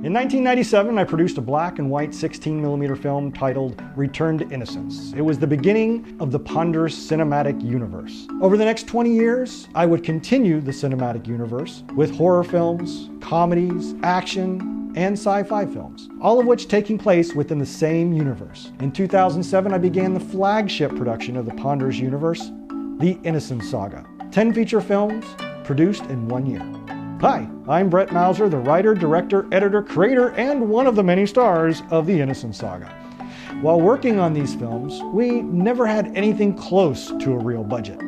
In 1997, I produced a black and white 16mm film titled Return to Innocence. It was the beginning of the ponderous cinematic universe. Over the next 20 years, I would continue the cinematic universe with horror films, comedies, action, and sci-fi films, all of which taking place within the same universe. In 2007, I began the flagship production of the ponderous universe, the Innocence Saga. 10 feature films produced in 1 year. Hi, I'm Brett Mauser, the writer, director, editor, creator, and one of the many stars of the Innocence Saga. While working on these films, we never had anything close to a real budget.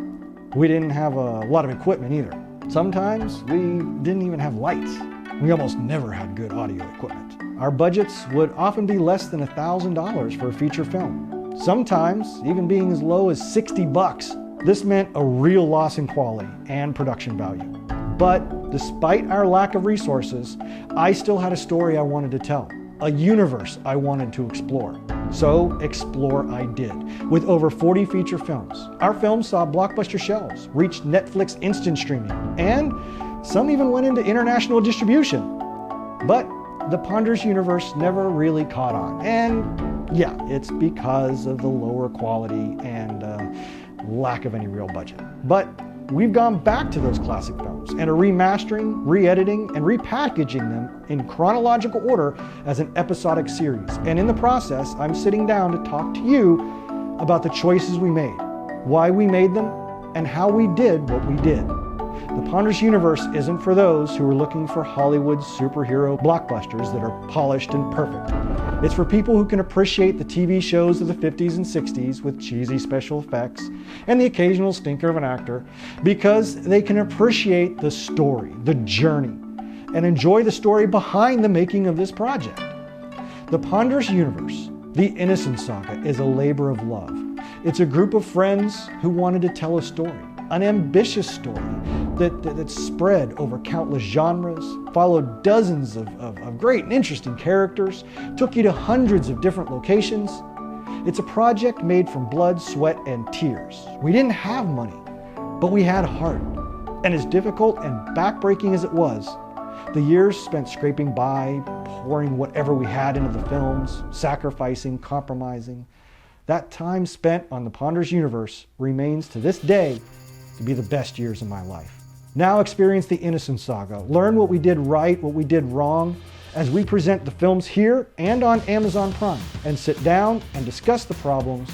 We didn't have a lot of equipment either. Sometimes we didn't even have lights. We almost never had good audio equipment. Our budgets would often be less than $1,000 for a feature film. Sometimes even being as low as $60. This meant a real loss in quality and production value. But despite our lack of resources, I still had a story I wanted to tell, a universe I wanted to explore. So explore I did, with over 40 feature films. Our films saw blockbuster shelves, reached Netflix instant streaming, and some even went into international distribution. But the ponderous universe never really caught on. And yeah, it's because of the lower quality and lack of any real budget. But we've gone back to those classic films and are remastering, re-editing, and repackaging them in chronological order as an episodic series. And in the process, I'm sitting down to talk to you about the choices we made, why we made them, and how we did what we did. The ponderous universe isn't for those who are looking for Hollywood's superhero blockbusters that are polished and perfect. It's for people who can appreciate the TV shows of the 50s and 60s with cheesy special effects and the occasional stinker of an actor, because they can appreciate the story, the journey, and enjoy the story behind the making of this project. The ponderous universe, the Innocence Saga, is a labor of love. It's a group of friends who wanted to tell a story, an ambitious story that spread over countless genres, followed dozens of great and interesting characters, took you to hundreds of different locations. It's a project made from blood, sweat, and tears. We didn't have money, but we had heart. And as difficult and backbreaking as it was, the years spent scraping by, pouring whatever we had into the films, sacrificing, compromising, that time spent on the ponderous universe remains to this day to be the best years of my life. Now experience the Innocence Saga. Learn what we did right, what we did wrong, as we present the films here and on Amazon Prime, and sit down and discuss the problems,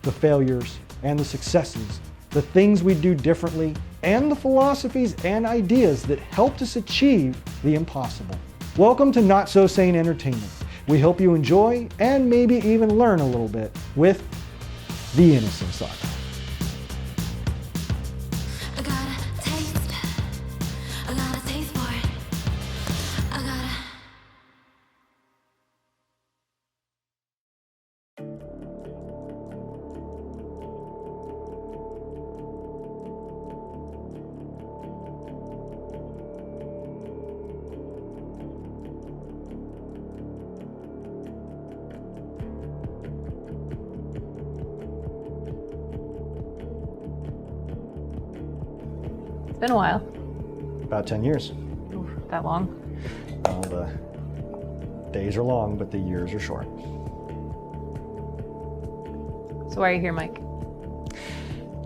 the failures, and the successes, the things we do differently, and the philosophies and ideas that helped us achieve the impossible. Welcome to Not So Sane Entertainment. We hope you enjoy and maybe even learn a little bit with the Innocence Saga. It's been a while. About 10 years. Oof, that long? Well, the days are long, but the years are short. So why are you here, Mike?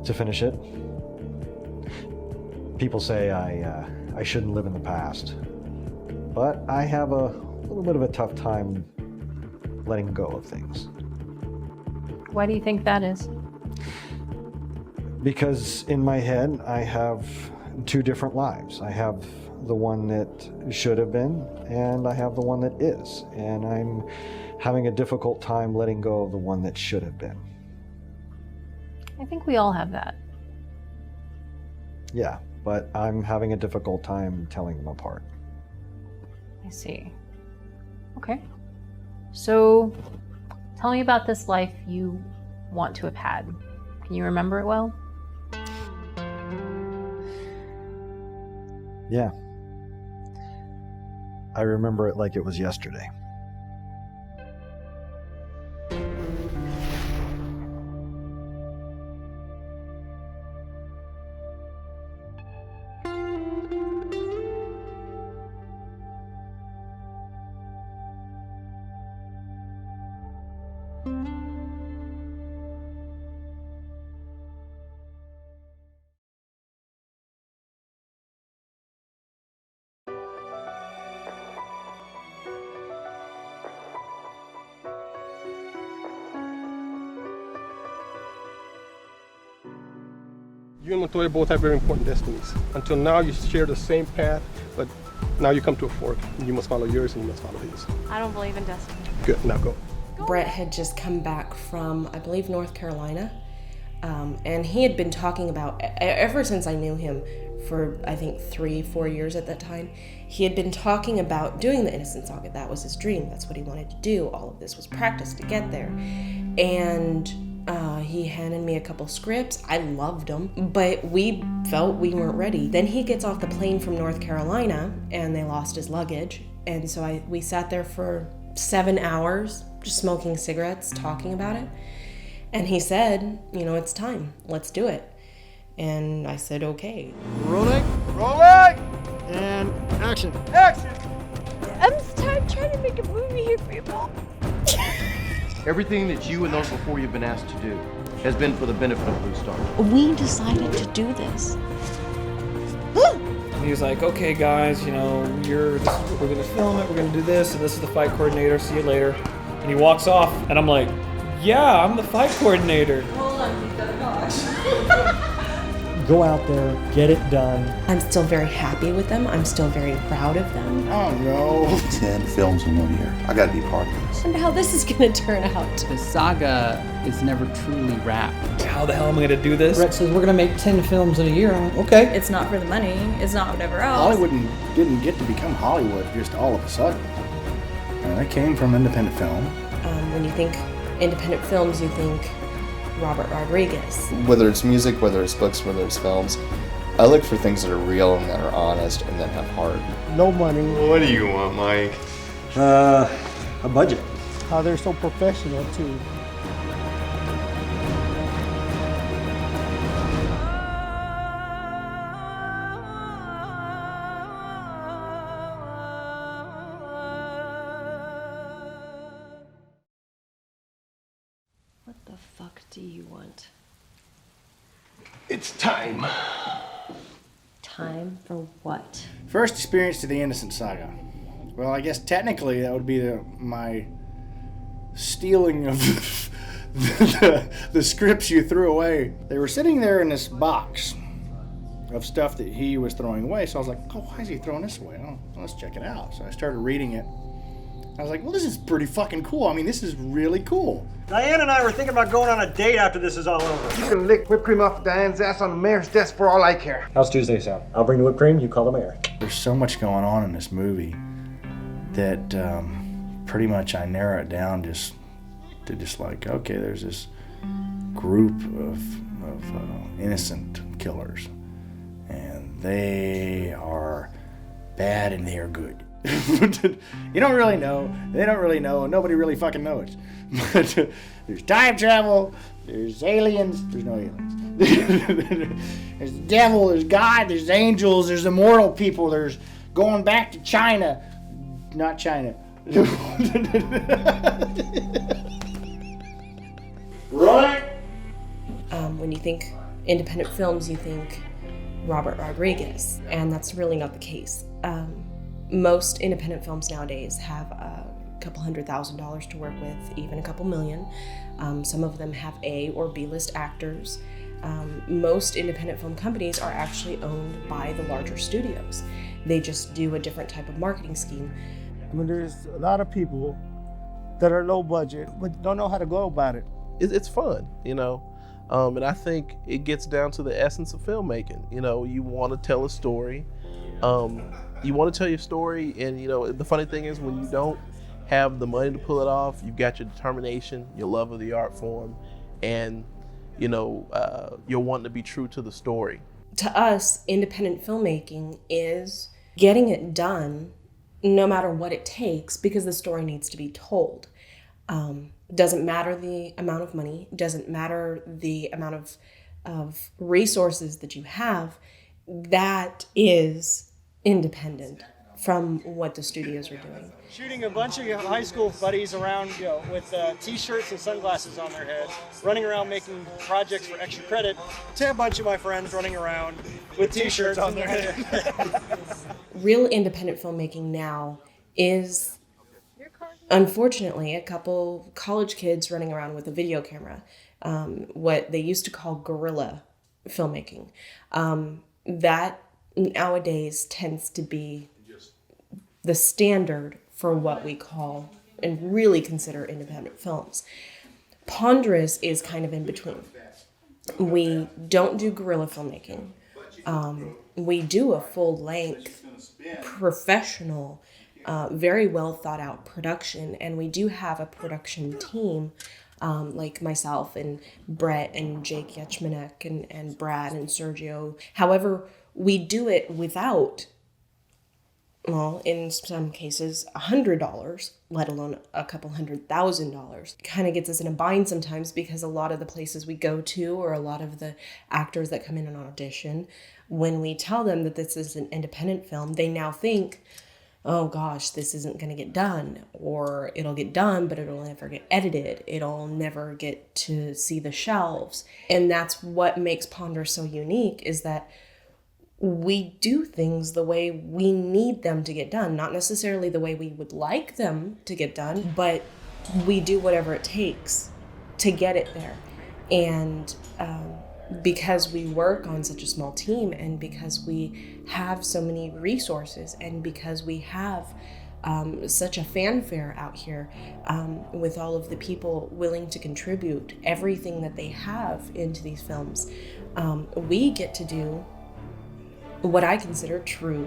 To finish it. People say I shouldn't live in the past, but I have a little bit of a tough time letting go of things. Why do you think that is? Because in my head, I have two different lives. I have the one that should have been, and I have the one that is. And I'm having a difficult time letting go of the one that should have been. I think we all have that. Yeah, but I'm having a difficult time telling them apart. I see. Okay. So, tell me about this life you want to have had. Can you remember it well? Yeah. I remember it like it was yesterday. You and Montoya both have very important destinies. Until now, you share the same path, but now you come to a fork. You must follow yours and you must follow his. I don't believe in destiny. Good, now go. Brett had just come back from, I believe, North Carolina, and he had been talking about, ever since I knew him for, I think, 3-4 years at that time, he had been talking about doing the Innocence Saga. That was his dream. That's what he wanted to do. All of this was practice to get there. And he handed me a couple scripts. I loved them, but we felt we weren't ready. Then he gets off the plane from North Carolina, and they lost his luggage. And so we sat there for 7 hours, just smoking cigarettes, talking about it. And he said, you know, it's time. Let's do it. And I said, okay. Rolling. And action. I'm just tired trying to make a movie here, people. Everything that you and those before you have been asked to do has been for the benefit of Blue Star. We decided to do this. He was like, okay guys, you know, we're gonna film it, we're gonna do this, and this is the fight coordinator, see you later. And he walks off, and I'm like, yeah, I'm the fight coordinator. Hold on, you've got to watch. Go out there, get it done. I'm still very happy with them. I'm still very proud of them. Oh no. 10 films in 1 year. I gotta be part of this. And how this is gonna turn out. The saga is never truly wrapped. How the hell am I gonna do this? Brett says we're gonna make 10 films in a year. I'm like, okay. It's not for the money. It's not whatever else. Hollywood didn't get to become Hollywood just all of a sudden. And I came from independent film. When you think independent films, you think Robert Rodriguez. Whether it's music, whether it's books, whether it's films, I look for things that are real and that are honest and that have heart. No money. What do you want, Mike? A budget. How they're so professional, too. What the fuck do you want? It's time. Time for what? First experience to the Innocence Saga. Well, I guess technically that would be my stealing of the scripts you threw away. They were sitting there in this box of stuff that he was throwing away. So I was like, oh, why is he throwing this away? Oh, let's check it out. So I started reading it. I was like, well, this is pretty fucking cool. I mean, this is really cool. Diane and I were thinking about going on a date after this is all over. You can lick whipped cream off Diane's ass on the mayor's desk for all I care. How's Tuesday sound? I'll bring the whipped cream, you call the mayor. There's so much going on in this movie that pretty much I narrow it down just like, okay, there's this group of innocent killers, and they are bad and they are good. You don't really know, they don't really know, and nobody really fucking knows. But there's time travel, there's aliens, there's no aliens. There's the devil, there's God, there's angels, there's immortal people, there's going back to China. Not China. Right? When you think independent films, you think Robert Rodriguez, and that's really not the case. Most independent films nowadays have a couple $100,000 to work with, even a couple million. Some of them have A or B list actors. Most independent film companies are actually owned by the larger studios. They just do a different type of marketing scheme. I mean, there's a lot of people that are low budget, but don't know how to go about it. It's fun, you know. And I think it gets down to the essence of filmmaking. You know, you want to tell a story. You want to tell your story, and you know, the funny thing is when you don't have the money to pull it off, you've got your determination, your love of the art form, and you know, you're wanting to be true to the story. To us, independent filmmaking is getting it done no matter what it takes, because the story needs to be told. Doesn't matter the amount of money, doesn't matter the amount of resources that you have. That is independent from what the studios are doing. Shooting a bunch of high school buddies around, you know, with t-shirts and sunglasses on their heads, running around making projects for extra credit, to a bunch of my friends running around with t-shirts on their head. Real independent filmmaking now is, unfortunately, a couple college kids running around with a video camera, what they used to call guerrilla filmmaking. That nowadays tends to be the standard for what we call and really consider independent films. Ponderous is kind of in between. We don't do guerrilla filmmaking. We do a full-length, professional, very well thought out production, and we do have a production team like myself and Brett and Jake Yechmanek and Brad and Sergio. However, we do it without, well, in some cases, $100, let alone a couple $100,000. Kind of gets us in a bind sometimes because a lot of the places we go to, or a lot of the actors that come in and audition, when we tell them that this is an independent film, they now think, oh gosh, this isn't going to get done, or it'll get done, but it'll never get edited. It'll never get to see the shelves. And that's what makes Ponder so unique, is that we do things the way we need them to get done, not necessarily the way we would like them to get done, but we do whatever it takes to get it there. And because we work on such a small team, and because we have so many resources, and because we have such a fanfare out here with all of the people willing to contribute everything that they have into these films, we get to do what I consider true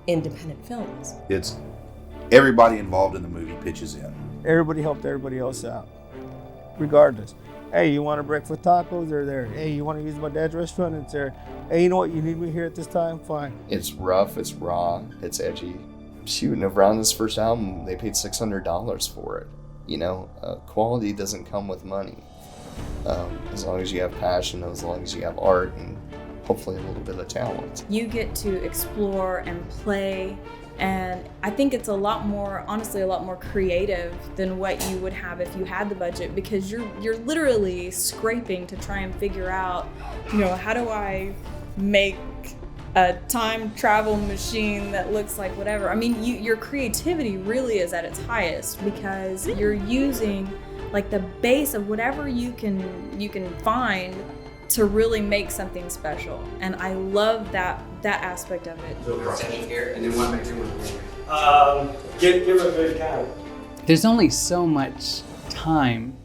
independent films. It's everybody involved in the movie pitches in. Everybody helped everybody else out, regardless. Hey, you want a breakfast tacos? They're there. Hey, you want to use my dad's restaurant? It's there. Hey, you know what? You need me here at this time? Fine. It's rough, it's raw, it's edgy. Shooting around this first album, they paid $600 for it. You know, quality doesn't come with money. As long as you have passion, as long as you have art, and hopefully a little bit of talent. You get to explore and play, and I think it's honestly a lot more creative than what you would have if you had the budget, because you're literally scraping to try and figure out, how do I make a time travel machine that looks like whatever. I mean, your creativity really is at its highest, because you're using like the base of whatever you can find to really make something special, and I love that aspect of it. Here, and then one back here. Give a good count. There's only so much time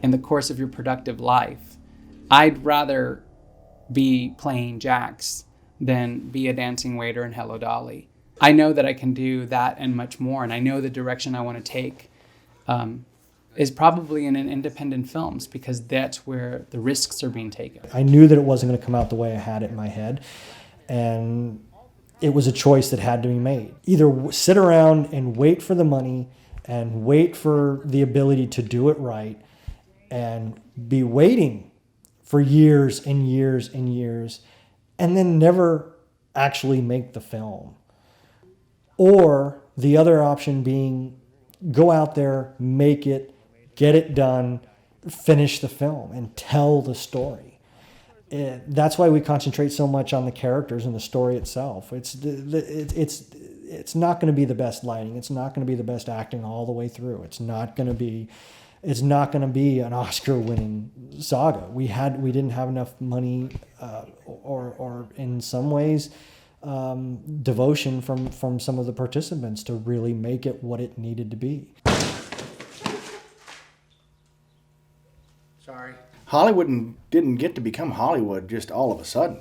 in the course of your productive life. I'd rather be playing jacks than be a dancing waiter in Hello Dolly. I know that I can do that and much more, and I know the direction I want to take is probably in an independent films, because that's where the risks are being taken. I knew that it wasn't going to come out the way I had it in my head, and it was a choice that had to be made. Either sit around and wait for the money and wait for the ability to do it right, and be waiting for years and years and years, and then never actually make the film. Or the other option being, go out there, make it, get it done, finish the film, and tell the story. That's why we concentrate so much on the characters and the story itself. It's not going to be the best lighting. It's not going to be the best acting all the way through. It's not going to be an Oscar-winning Saga. We didn't have enough money, or in some ways, devotion from some of the participants to really make it what it needed to be. Sorry. Hollywood didn't get to become Hollywood just all of a sudden.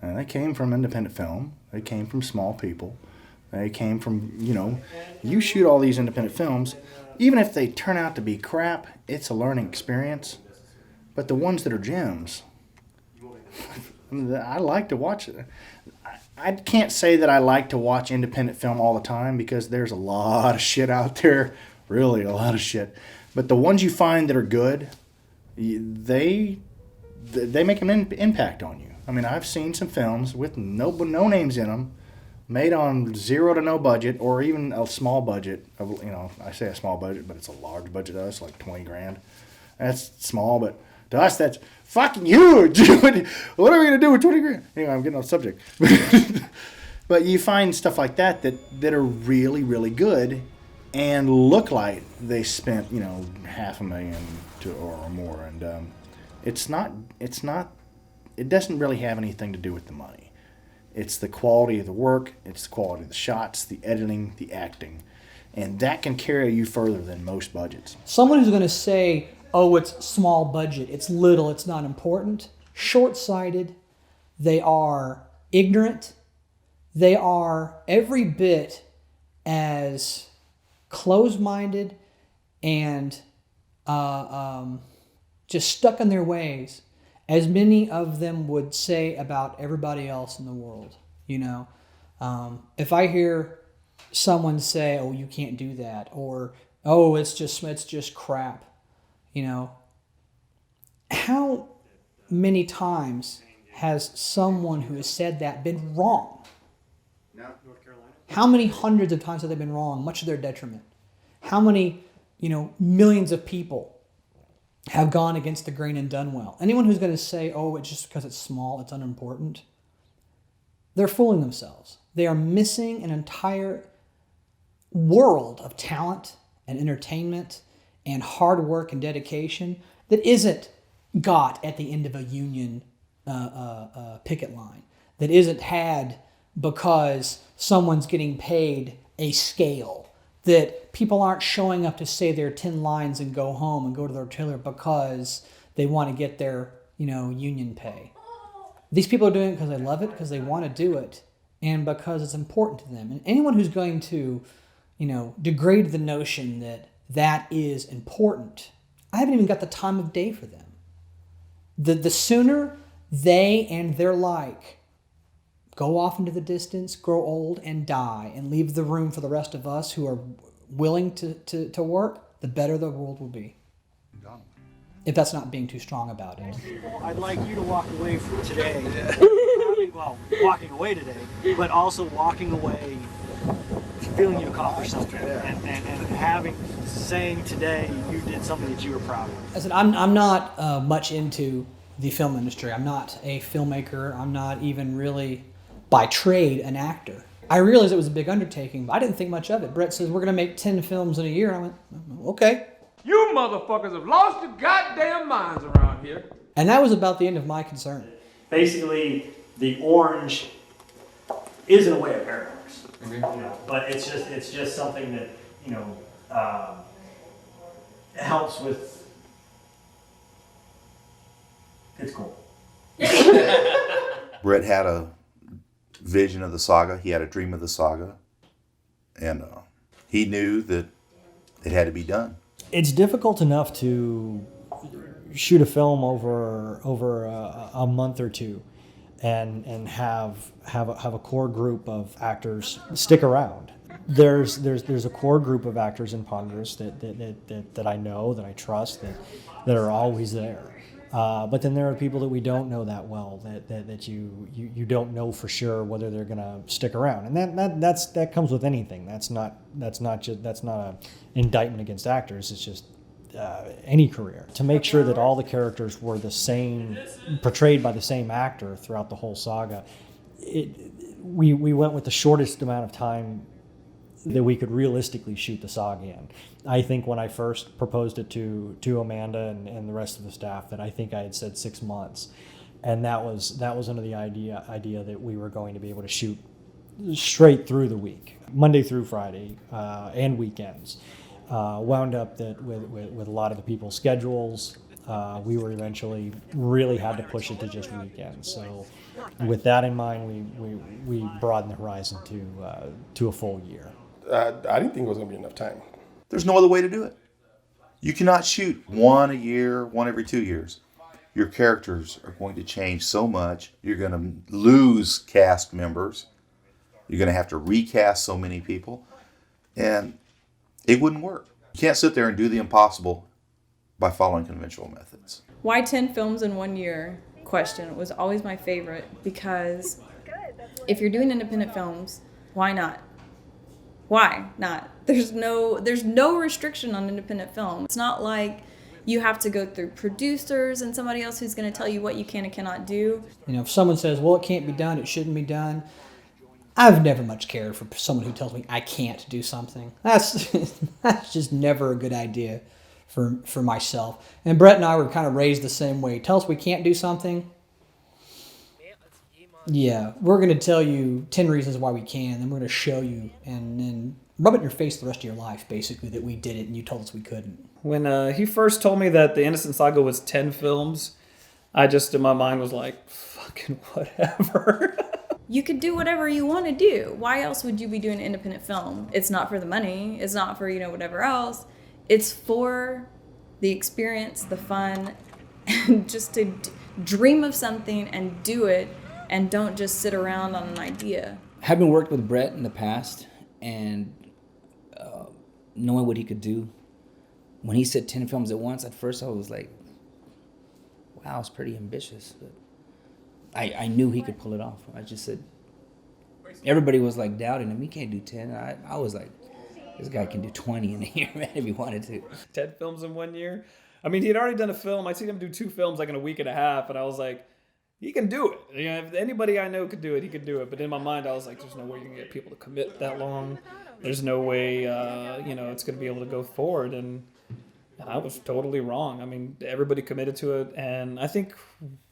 And they came from independent film. They came from small people. They came from, you shoot all these independent films, even if they turn out to be crap, it's a learning experience. But the ones that are gems, I like to watch it. I can't say that I like to watch independent film all the time, because there's a lot of shit out there, really a lot of shit. But the ones you find that are good, they make an impact on you. I mean, I've seen some films with no names in them, made on zero to no budget, or even a small budget. I say a small budget, but it's a large budget to us, like $20,000. That's small, but to us, that's fucking huge. What are we gonna do with $20,000? Anyway, I'm getting off subject. But you find stuff like that are really, really good, and look like they spent $500,000 or more, and it's not it doesn't really have anything to do with the money. It's the quality of the work, it's the quality of the shots, the editing, the acting. And that can carry you further than most budgets. Someone who's going to say, oh, it's small budget, it's little, it's not important, short-sighted, they are ignorant, they are every bit as closed-minded and just stuck in their ways as many of them would say about everybody else in the world. You know, if I hear someone say, "Oh, you can't do that," or "Oh, it's just crap," you know, how many times has someone who has said that been wrong? How many hundreds of times have they been wrong, much to their detriment? How many, millions of people have gone against the grain and done well? Anyone who's going to say, oh, it's just because it's small, it's unimportant, they're fooling themselves. They are missing an entire world of talent and entertainment and hard work and dedication that isn't got at the end of a union picket line, that isn't had because someone's getting paid a scale, that people aren't showing up to say their 10 lines and go home and go to their trailer because they want to get their, union pay. These people are doing it because they love it, because they want to do it, and because it's important to them. And anyone who's going to, degrade the notion that that is important, I haven't even got the time of day for them. The sooner they and their like go off into the distance, grow old, and die, and leave the room for the rest of us who are willing to work, the better the world will be. If that's not being too strong about it. I'd like you to walk away from today, walking away today, but also walking away feeling you accomplished something, and saying today you did something that you were proud of. I said, I'm not much into the film industry. I'm not a filmmaker. I'm not even really, by trade, an actor. I realized it was a big undertaking, but I didn't think much of it. Brett says, we're going to make 10 films in a year. I went, okay. You motherfuckers have lost your goddamn minds around here. And that was about the end of my concern. Basically, the orange is in a way a paradox, but it's just something that helps with. It's cool. Brett had a vision of the saga. He had a dream of the saga, and he knew that it had to be done. It's difficult enough to shoot a film over a month or two, and have a core group of actors stick around. There's a core group of actors in Ponderous that I know, that I trust, that are always there. But then there are people that we don't know that well, that you don't know for sure whether they're going to stick around, and that comes with anything. That's not an indictment against actors. It's just any career. To make sure that all the characters were the same, portrayed by the same actor throughout the whole saga, we went with the shortest amount of time that we could realistically shoot the saga in. I think when I first proposed it to Amanda and the rest of the staff, that I think I had said 6 months, and that was under the idea that we were going to be able to shoot straight through the week, Monday through Friday, and weekends. Wound up that with a lot of the people's schedules, we were eventually really had to push it to just weekends. So with that in mind, we broadened the horizon to a full year. I didn't think it was going to be enough time. There's no other way to do it. You cannot shoot one a year, one every 2 years. Your characters are going to change so much. You're going to lose cast members. You're going to have to recast so many people. And it wouldn't work. You can't sit there and do the impossible by following conventional methods. Why 10 films in 1 year question was always my favorite, because if you're doing independent films, why not? Why not? There's no restriction on independent film. It's not like you have to go through producers and somebody else who's going to tell you what you can and cannot do. If someone says, well, it can't be done, it shouldn't be done, I've never much cared for someone who tells me I can't do something. That's just never a good idea for myself. And Brett and I were kind of raised the same way. Tell us we can't do something, Yeah, we're going to tell you 10 reasons why we can, then we're going to show you, and then rub it in your face the rest of your life, basically, that we did it and you told us we couldn't. When he first told me that the Innocence Saga was 10 films, I just, in my mind, was like, fucking whatever. You could do whatever you want to do. Why else would you be doing an independent film? It's not for the money. It's not for, whatever else. It's for the experience, the fun, and just to dream of something and do it, and don't just sit around on an idea. Having worked with Brett in the past and knowing what he could do, when he said 10 films at once, at first I was like, wow, it's pretty ambitious. But I knew he could pull it off. I just said, everybody was like doubting him. He can't do 10. I was like, this guy can do 20 in a year, man, if he wanted to. 10 films in 1 year? I mean, he had already done a film. I seen him do 2 films like in a week and a half, and I was like, he can do it. If anybody I know could do it, he could do it. But in my mind, I was like, there's no way you can get people to commit that long. There's no way, it's going to be able to go forward. And I was totally wrong. I mean, everybody committed to it. And I think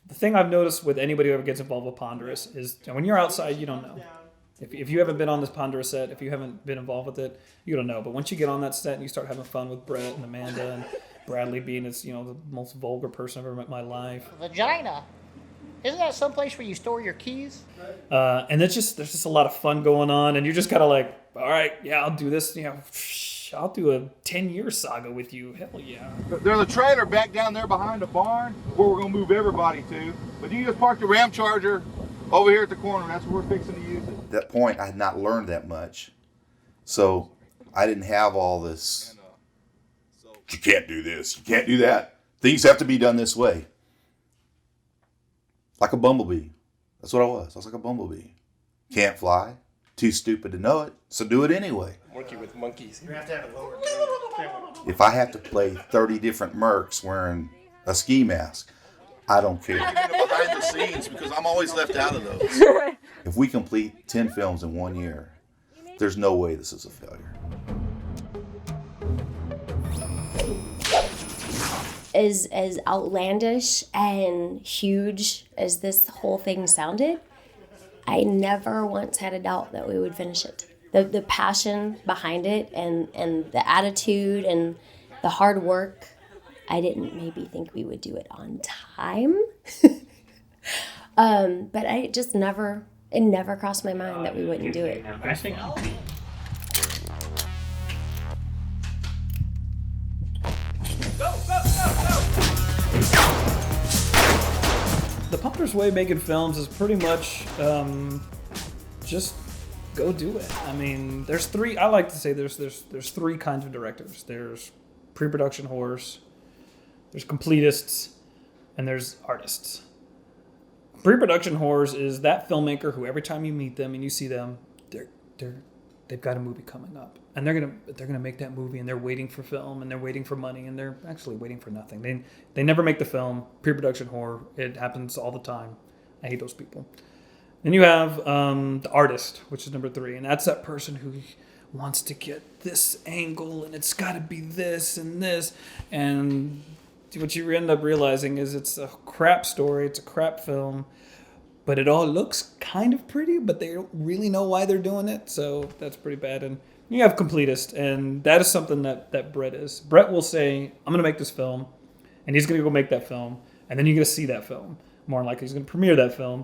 the thing I've noticed with anybody who ever gets involved with Ponderous is when you're outside, you don't know. If you haven't been on this Ponderous set, if you haven't been involved with it, you don't know. But once you get on that set and you start having fun with Brett and Amanda and Bradley being the most vulgar person I've ever met in my life. Vagina. Isn't that someplace where you store your keys? And there's just a lot of fun going on, and you're just kind of like, all right, yeah, I'll do this. I'll do a 10-year saga with you. Hell yeah. There's a trailer back down there behind the barn where we're going to move everybody to. But you just park the Ram Charger over here at the corner. That's where we're fixing to use it. At that point, I had not learned that much. So I didn't have all this, you can't do this, you can't do that. Things have to be done this way. Like a bumblebee. That's what I was. I was like a bumblebee. Can't fly. Too stupid to know it, so do it anyway. Working with monkeys. You have to have it lower. If I have to play 30 different mercs wearing a ski mask, I don't care. Behind the scenes, because I'm always left out of those. If we complete 10 films in 1 year, there's no way this is a failure. As outlandish and huge as this whole thing sounded, I never once had a doubt that we would finish it. The passion behind it and the attitude and the hard work, I didn't maybe think we would do it on time. But it never crossed my mind that we wouldn't do it. I think The Ponderous way of making films is pretty much just go do it. I mean, there's three. I like to say there's 3 kinds of directors. There's pre-production whores, there's completists, and there's artists. Pre-production whores is that filmmaker who every time you meet them and you see them, they've got a movie coming up, and they're gonna make that movie, and they're waiting for film, and they're waiting for money, and they're actually waiting for nothing. They never make the film. Pre-production whore. It happens all the time. I hate those people. Then you have the artist, which is number 3, and that's that person who wants to get this angle, and it's got to be this and this, and what you end up realizing is it's a crap story, it's a crap film, but it all looks kind of pretty, but they don't really know why they're doing it, so that's pretty bad. And you have completist, and that is something that Brett is. Brett will say, I'm going to make this film, and he's going to go make that film, and then you're going to see that film. More than likely, he's going to premiere that film,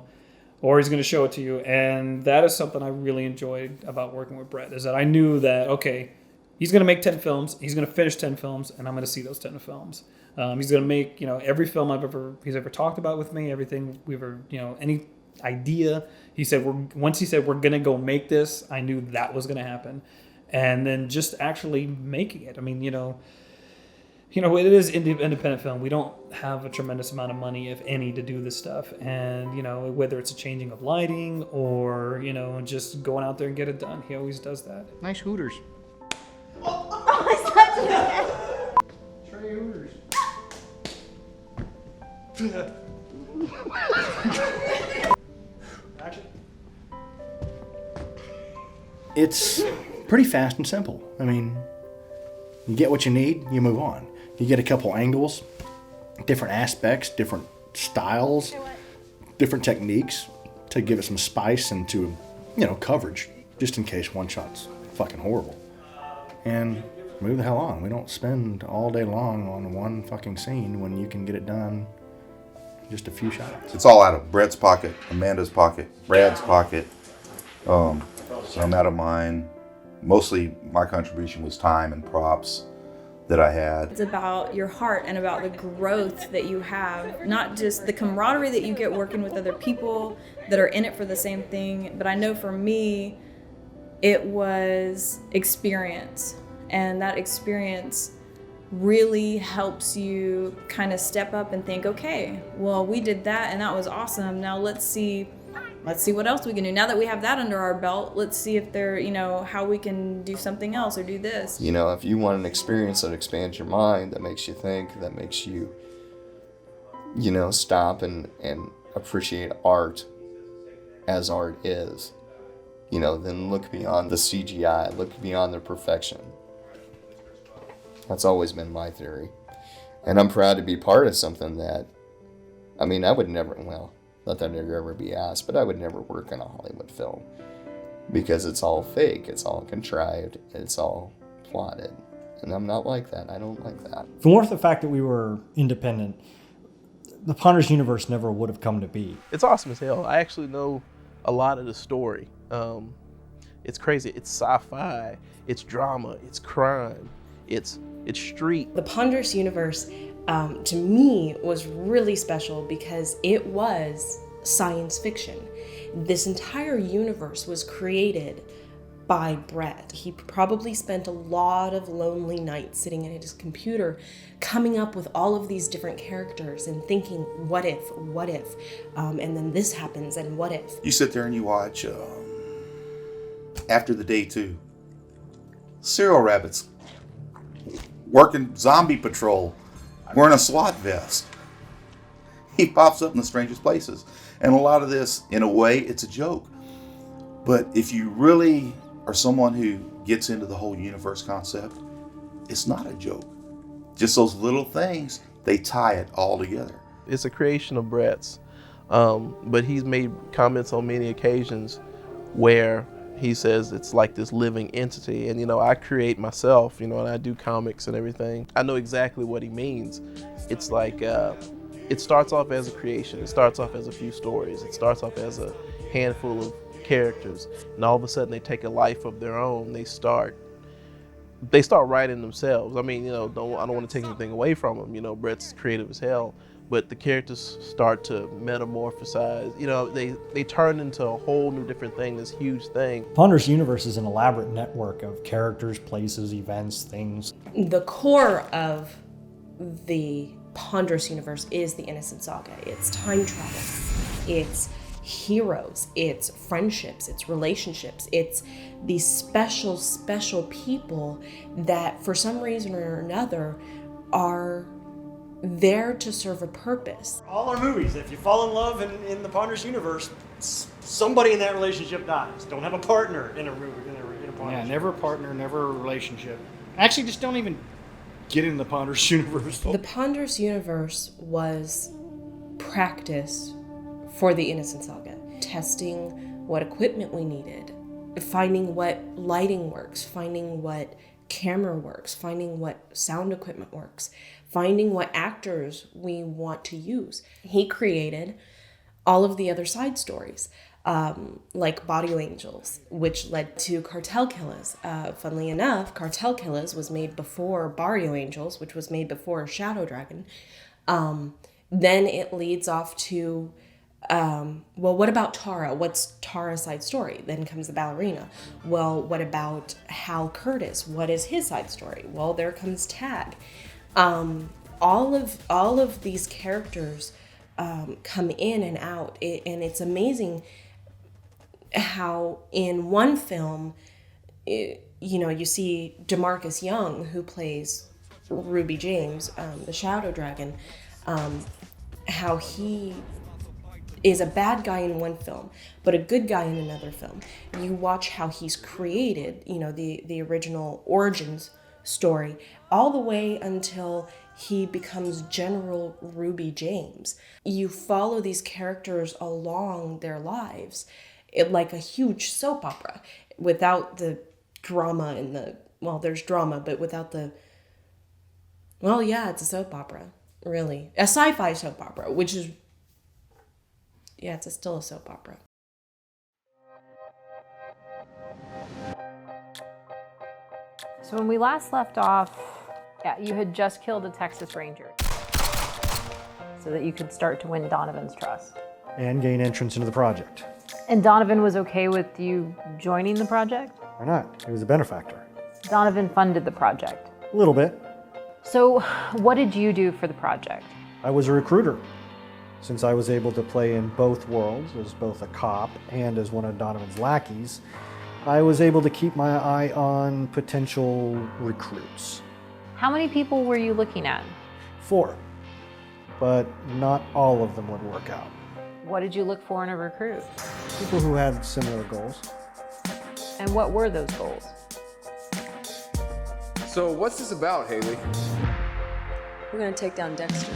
or he's going to show it to you, and that is something I really enjoyed about working with Brett, is that I knew that, okay, he's going to make 10 films, he's going to finish 10 films, and I'm going to see those 10 films. He's going to make, every film he's ever talked about with me, everything we've ever, any idea. He said, once he said, we're going to go make this, I knew that was going to happen. And then just actually making it. I mean, it is independent film. We don't have a tremendous amount of money, if any, to do this stuff. And, whether it's a changing of lighting or, just going out there and get it done. He always does that. Nice Hooters. Trey Hooters. It's pretty fast and simple. I mean, you get what you need, you move on. You get a couple angles, different aspects, different styles, different techniques. to give it some spice and to, coverage, just in case one shot's fucking horrible. And move the hell on. We don't spend all day long on one fucking scene when you can get it done in just a few shots. It's all out of Brett's pocket, Amanda's pocket, Brad's pocket, some out of mine. Mostly my contribution was time and props that I had. It's about your heart and about the growth that you have, not just the camaraderie that you get working with other people that are in it for the same thing, but I know for me, it was experience. And that experience really helps you kind of step up and think, okay, well, we did that and that was awesome. Now let's see what else we can do. Now that we have that under our belt, let's see if there, how we can do something else or do this. If you want an experience that expands your mind, that makes you think, that makes you, stop and appreciate art as art is, then look beyond the CGI, look beyond the perfection. That's always been my theory. And I'm proud to be part of something that, I would never, not that I'd ever be asked, but I would never work in a Hollywood film. Because it's all fake, it's all contrived, it's all plotted. And I'm not like that. I don't like that. If it weren't for the fact that we were independent, the Ponders universe never would have come to be. It's awesome as hell. I actually know a lot of the story. It's crazy. It's sci-fi, it's drama, it's crime, it's street. The Ponders universe, to me, was really special because it was science fiction. This entire universe was created by Brett. He probably spent a lot of lonely nights sitting at his computer coming up with all of these different characters and thinking, what if, and then this happens, and what if. You sit there and you watch After the Day 2. Serial rabbits working zombie patrol, wearing a SWAT vest. He pops up in the strangest places. And a lot of this, in a way, it's a joke. But if you really are someone who gets into the whole universe concept, it's not a joke. Just those little things, they tie it all together. It's a creation of Brett's, but he's made comments on many occasions where he says it's like this living entity. And, I create myself, and I do comics and everything. I know exactly what he means. It's like, it starts off as a creation. It starts off as a few stories. It starts off as a handful of characters. And all of a sudden they take a life of their own. They start writing themselves. I don't want to take anything away from them. Brett's creative as hell. But the characters start to metamorphosize. They turn into a whole new different thing, this huge thing. Ponders universe is an elaborate network of characters, places, events, things. The core of the Ponders universe is the Innocence Saga. It's time travel. It's heroes. It's friendships. It's relationships. It's these special, special people that for some reason or another are there to serve a purpose. All our movies, if you fall in love in the Ponders universe, somebody in that relationship dies. Don't have a partner in a Ponders. Yeah, never a partner, never a relationship. Actually, just don't even get in the Ponders universe. The Ponders universe was practice for the Innocence Saga. Testing what equipment we needed, finding what lighting works, finding what camera works, finding what sound equipment works, finding what actors we want to use. He created all of the other side stories, like Body Angels, which led to Cartel Killers. Funnily enough, Cartel Killers was made before Barrio Angels, which was made before Shadow Dragon. Then it leads off to, what about Tara? What's Tara's side story? Then comes the ballerina. Well, what about Hal Curtis? What is his side story? Well, there comes Tag. All of these characters come in and out, and it's amazing how in one film, you see DeMarcus Young, who plays Ruby James, the Shadow Dragon, how he is a bad guy in one film, but a good guy in another film. You watch how he's created, the original origins story, all the way until he becomes General Ruby James. You follow these characters along their lives, like a huge soap opera, without the drama and there's drama, but without the, it's a soap opera, really. A sci-fi soap opera, which is, it's still a soap opera. So when we last left off, you had just killed a Texas Ranger so that you could start to win Donovan's trust. And gain entrance into the project. And Donovan was okay with you joining the project? Why not? He was a benefactor. Donovan funded the project. A little bit. So what did you do for the project? I was a recruiter. Since I was able to play in both worlds, as both a cop and as one of Donovan's lackeys, I was able to keep my eye on potential recruits. How many people were you looking at? 4. But not all of them would work out. What did you look for in a recruit? People who had similar goals. And what were those goals? So what's this about, Haley? We're gonna take down Dexter.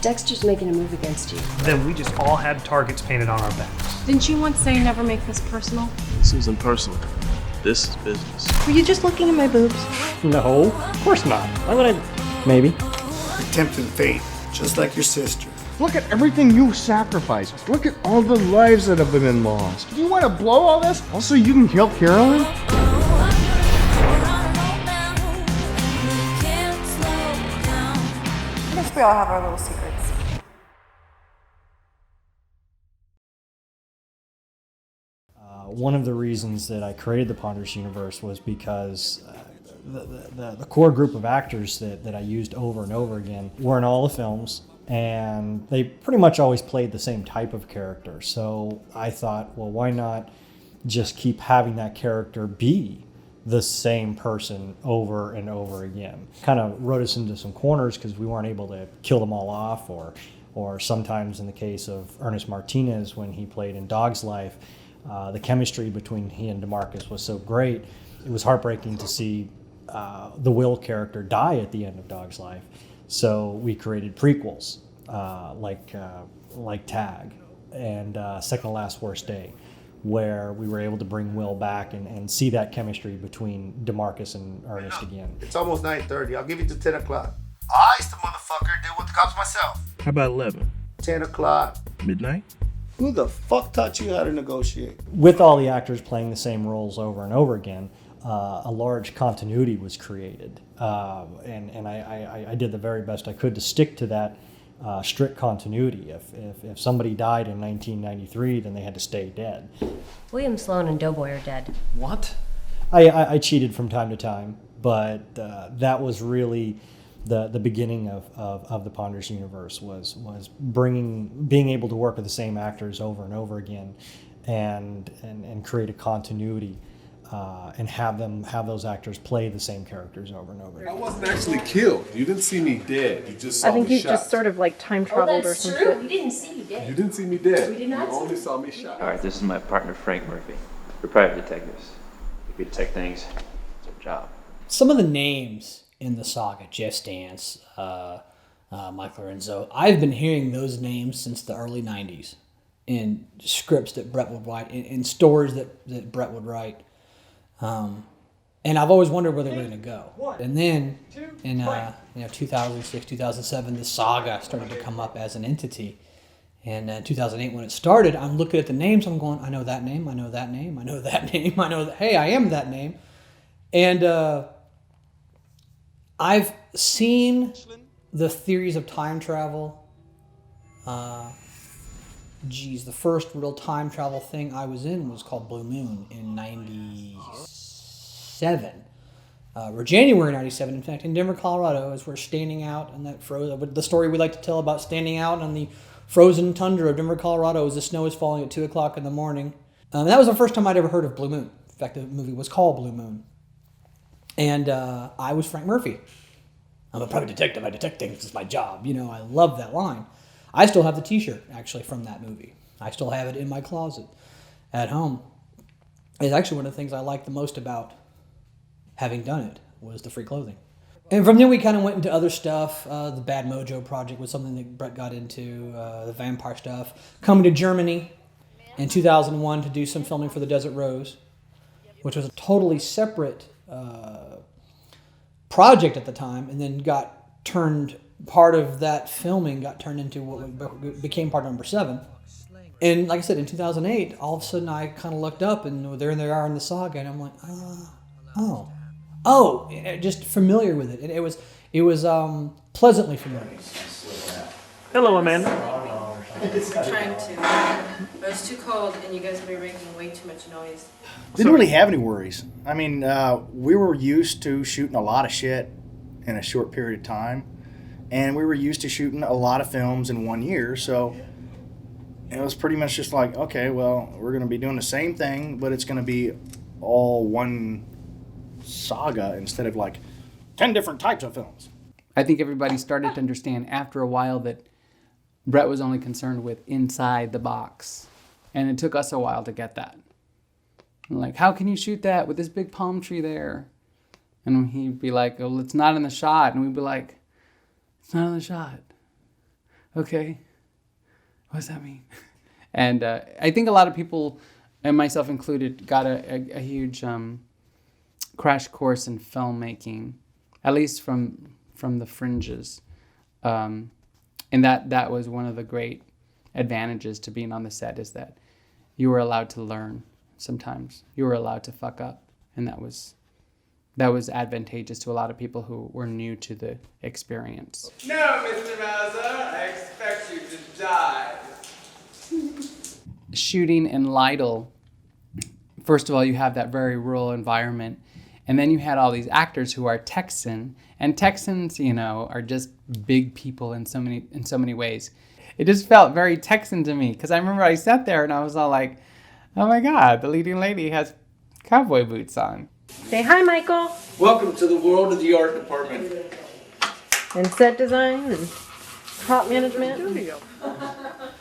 Dexter's making a move against you. Then we just all had targets painted on our backs. Didn't you once say never make this personal? This isn't personal. This is business. Were you just looking at my boobs? No, of course not. Why would I? Maybe. You're tempting fate, just like your sister. Look at everything you sacrificed. Look at all the lives that have been lost. Do you want to blow all this? Also, you can kill Carolyn? I guess we all have our little secrets. One of the reasons that I created the Ponderous Universe was because the core group of actors that I used over and over again were in all the films, and they pretty much always played the same type of character. So I thought, well, why not just keep having that character be the same person over and over again? Kind of wrote us into some corners because we weren't able to kill them all off, or sometimes in the case of Ernest Martinez when he played in Dog's Life, the chemistry between he and DeMarcus was so great. It was heartbreaking to see the Will character die at the end of Dog's Life. So we created prequels like Tag and Second to Last Worst Day, where we were able to bring Will back and see that chemistry between DeMarcus and Ernest again. It's almost 9:30. I'll give you to 10 o'clock. I used to motherfucker deal with the cops myself. How about 11? 10 o'clock. Midnight? Who the fuck taught you how to negotiate? With all the actors playing the same roles over and over again, a large continuity was created. And I did the very best I could to stick to that strict continuity. If somebody died in 1993, then they had to stay dead. William Sloan and Doughboy are dead. What? I cheated from time to time, but that was really the beginning of the Ponderous Universe was being able to work with the same actors over and over again, and create a continuity, and have those actors play the same characters over and over again. I wasn't actually killed. You didn't see me dead. You just saw I think me you shot. just sort of like time traveled or something. We didn't see you dead. You didn't see me dead. We did not You see only you. saw me shot. All right, this is my partner, Frank Murphy. We're private detectives. If we detect things, it's our job. Some of the names in the saga, Jeff Stantz, Mike Lorenzo, I've been hearing those names since the early 90s in scripts that Brett would write, in stories that Brett would write. And I've always wondered where they were going to go. And then in 2006, 2007, the saga started to come up as an entity. And in 2008, when it started, I'm looking at the names. I'm going, I know that name. I know that name. I know that name. I know that. Hey, I am that name. And I've seen the theories of time travel. The first real time travel thing I was in was called Blue Moon in 97. Or January 97, in fact, in Denver, Colorado, as we're standing out in that frozen, the story we like to tell about standing out on the frozen tundra of Denver, Colorado, as the snow is falling at 2 o'clock in the morning. That was the first time I'd ever heard of Blue Moon. In fact, the movie was called Blue Moon. And I was Frank Murphy. I'm a private detective. I detect things. It's my job. I love that line. I still have the t-shirt, actually, from that movie. I still have it in my closet at home. It's actually one of the things I like the most about having done it was the free clothing. And from then we kind of went into other stuff. The Bad Mojo project was something that Brett got into, the vampire stuff. Coming to Germany in 2001 to do some filming for The Desert Rose, which was a totally separate project at the time, and then part of that filming got turned into what became part number 7. And like I said, in 2008, all of a sudden I kind of looked up and there they are in the Saga, and I'm like, just familiar with it. And it was pleasantly familiar. Hello, Amanda. Trying to. It was too cold, and you guys were making way too much noise. Didn't really have any worries. I mean, we were used to shooting a lot of shit in a short period of time, and we were used to shooting a lot of films in 1 year, so it was pretty much just like, okay, well, we're going to be doing the same thing, but it's going to be all one saga instead of like 10 different types of films. I think everybody started to understand after a while that Brett was only concerned with inside the box. And it took us a while to get that. Like, how can you shoot that with this big palm tree there? And he'd be like, well, it's not in the shot. And we'd be like, it's not in the shot. Okay. What does that mean? And I think a lot of people, and myself included, got a huge crash course in filmmaking, at least from the fringes. And that was one of the great advantages to being on the set, is that you were allowed to learn sometimes. You were allowed to fuck up. And that was advantageous to a lot of people who were new to the experience. No, Mr. Mauser, I expect you to die. Shooting in Lytle, first of all, you have that very rural environment. And then you had all these actors who are Texan, and Texans, are just big people in so many ways. It just felt very Texan to me, because I remember I sat there and I was all like, oh my God, the leading lady has cowboy boots on. Say hi, Michael. Welcome to the world of the art department. And set design and prop management.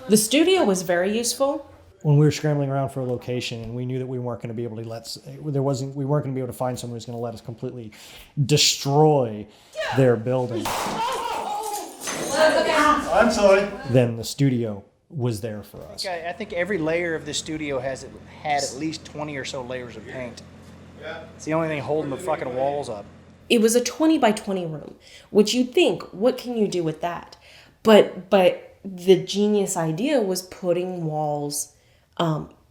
The studio was very useful. When we were scrambling around for a location and we knew that we weren't going to be able to we weren't going to be able to find someone who's going to let us completely destroy their building. I'm sorry. Then the studio was there for us. I think every layer of this studio had at least 20 or so layers of paint. It's the only thing holding the fucking walls up. It was a 20 by 20 room, which you'd think, what can you do with that? But the genius idea was putting walls,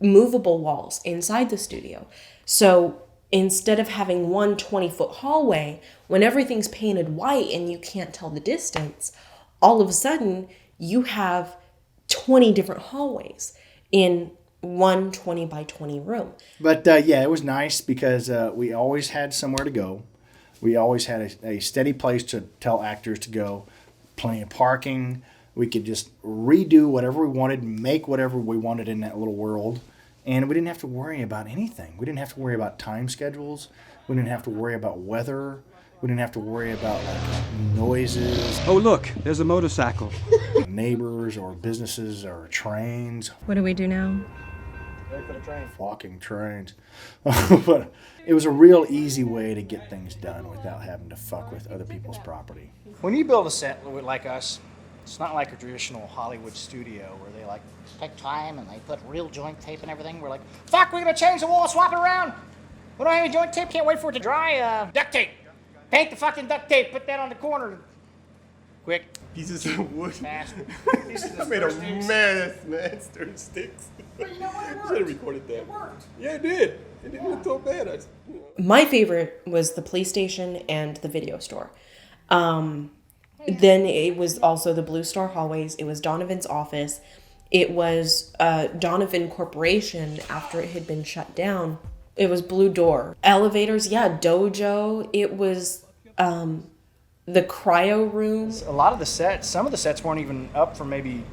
movable walls inside the studio. So instead of having one 20-foot hallway, when everything's painted white and you can't tell the distance, all of a sudden you have 20 different hallways in one 20 by 20 room. But it was nice because we always had somewhere to go. We always had a steady place to tell actors to go, plenty of parking. We could just redo whatever we wanted, make whatever we wanted in that little world. And we didn't have to worry about anything. We didn't have to worry about time schedules. We didn't have to worry about weather. We didn't have to worry about noises. Oh, look, there's a motorcycle. Neighbors or businesses or trains. What do we do now? Wait for the train. Walking trains. But it was a real easy way to get things done without having to fuck with other people's property. When you build a set like us, it's not like a traditional Hollywood studio where they take time and they put real joint tape and everything. We're like, fuck, we're gonna change the wall, swap it around. We don't have any joint tape, can't wait for it to dry. Duct tape. Paint the fucking duct tape, put that on the corner. Quick. Pieces of wood. Fast. I made a mess, man. Stirring sticks. But you know what? It worked. Should have recorded that. It worked. Yeah, it did. It didn't look so bad. My favorite was the police station and the video store. Then it was also the Blue Star hallways. It was Donovan's office. It was Donovan Corporation after it had been shut down. It was Blue Door. Elevators, dojo. It was the cryo room. A lot of the sets, some of the sets weren't even up for maybe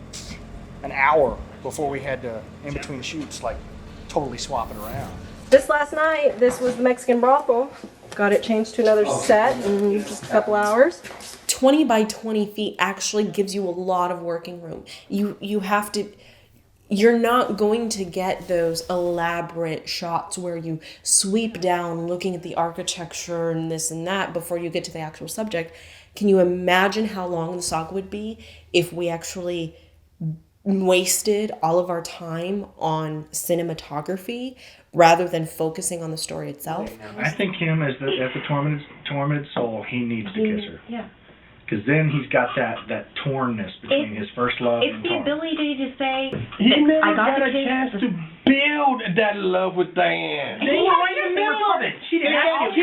an hour before we had to, in between shoots, totally swap it around. Just last night, this was the Mexican brothel. Got it changed to another set in just a couple hours. 20 by 20 feet actually gives you a lot of working room. You have to, you're not going to get those elaborate shots where you sweep down looking at the architecture and this and that before you get to the actual subject. Can you imagine how long the saga would be if we actually wasted all of our time on cinematography rather than focusing on the story itself? I think him as the tormented soul, he needs to kiss her. Yeah. Because then he's got that tornness between his first love It's and the torn. ability to say, He never I got got a the chance kiss. to build that love with Diane. They were right in the middle of it. She didn't have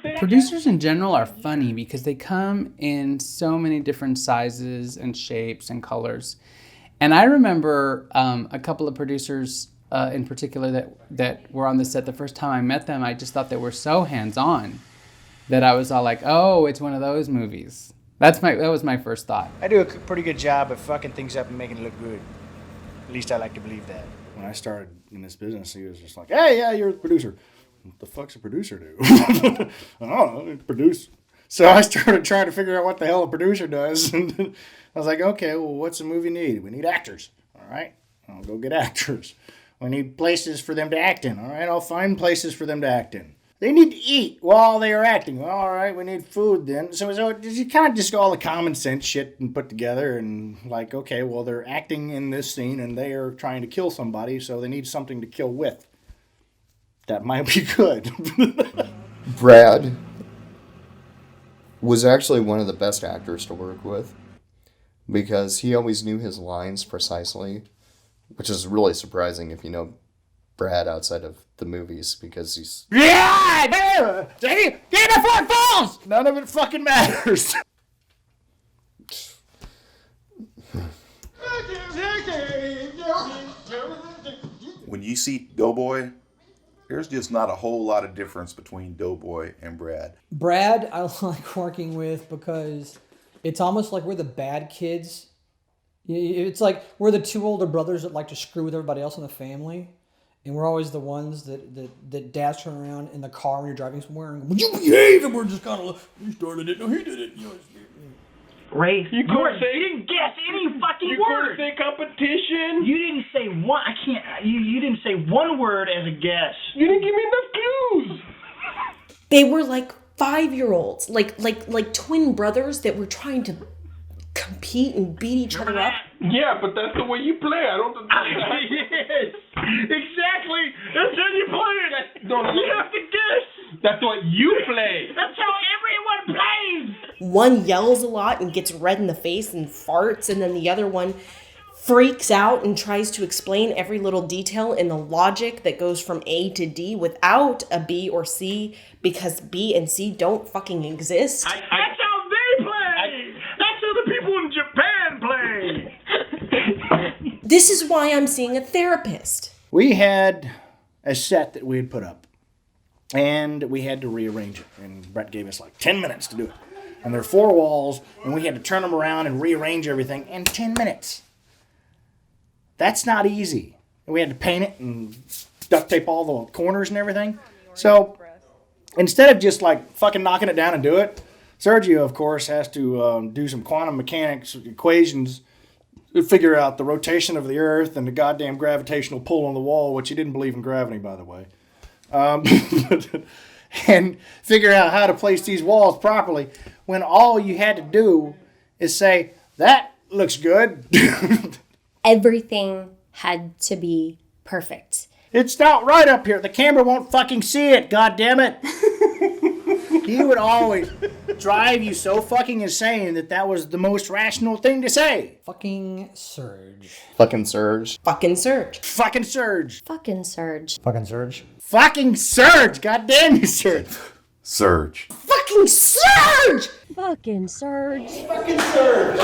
to. Producers in general are funny because they come in so many different sizes and shapes and colors. And I remember a couple of producers in particular that were on the set the first time I met them. I just thought they were so hands-on that I was all like, oh, it's one of those movies. That was my first thought. I do a pretty good job of fucking things up and making it look good. At least I like to believe that. When I started in this business, he was just like, hey, yeah, you're the producer. What the fuck's a producer do? I don't know, produce. So I started trying to figure out what the hell a producer does. And I was like, okay, well, what's a movie need? We need actors. All right, I'll go get actors. We need places for them to act in. All right, I'll find places for them to act in. They need to eat while they are acting. Well, all right, we need food then. So you kind of just all the common sense shit and put together and like, okay, well, they're acting in this scene and they are trying to kill somebody, so they need something to kill with. That might be good. Brad was actually one of the best actors to work with because he always knew his lines precisely, which is really surprising if you know Brad outside of the movies because he's... Yeah! Get the fuck balls! None of it fucking matters. When you see Doughboy, there's just not a whole lot of difference between Doughboy and Brad. Brad, I like working with because it's almost like we're the bad kids. It's like we're the two older brothers that like to screw with everybody else in the family. And we're always the ones that dads turn around in the car when you're driving somewhere and, would you behave? And we're just kind of, you started it, no, he did it. You know, Ray, you didn't guess any fucking word. You couldn't say competition. You didn't say one. I can't. You didn't say one word as a guess. You didn't give me enough clues. They were like 5-year-olds, like twin brothers that were trying to compete and beat each other up. Yeah, but that's the way you play. I don't. Yes, exactly. That's how you play it. No. You have to guess. That's what you play. That's how everyone plays. One yells a lot and gets red in the face and farts, and then the other one freaks out and tries to explain every little detail in the logic that goes from A to D without a B or C because B and C don't fucking exist. That's how they play. That's how the people in Japan play. This is why I'm seeing a therapist. We had a set that we had put up, and we had to rearrange it. And Brett gave us like 10 minutes to do it. And there are 4 walls, and we had to turn them around and rearrange everything in 10 minutes. That's not easy. And we had to paint it and duct tape all the corners and everything. So instead of just like fucking knocking it down and do it, Sergio, of course, has to do some quantum mechanics equations to figure out the rotation of the Earth and the goddamn gravitational pull on the wall, which he didn't believe in gravity, by the way. And figure out how to place these walls properly when all you had to do is say, that looks good. Everything had to be perfect. It's not right up here. The camera won't fucking see it, goddammit. He would always drive you so fucking insane that was the most rational thing to say. Fucking Surge. Fucking Surge. Fucking Surge. Fucking Surge. Fucking Surge. Fucking Surge. Fucking Surge. Goddamn you, Surge. Surge. Fucking Surge! Fucking Surge. Fucking Surge.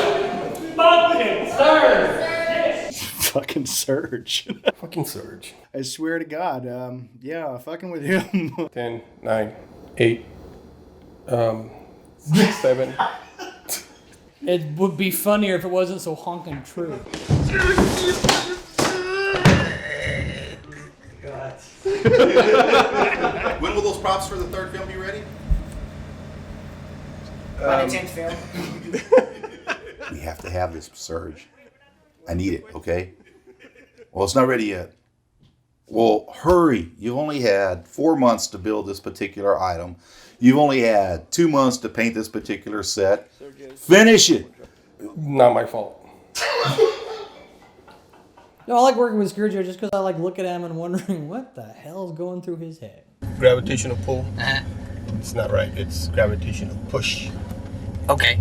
Fucking Surge. Fucking Surge. Fucking Surge. I swear to God, yeah, fucking with him. 10, 9, 8, 6, 7. It would be funnier if it wasn't so honking true. When will those props for the third film be ready? By the 10th film. We have to have this Surge. I need it, okay? Well, it's not ready yet. Well, hurry. You've only had 4 months to build this particular item. You've only had 2 months to paint this particular set. Finish it. Not my fault. No, I like working with Sergio just because I like looking at him and wondering what the hell is going through his head. Gravitational pull. It's not right. It's gravitational push. Okay.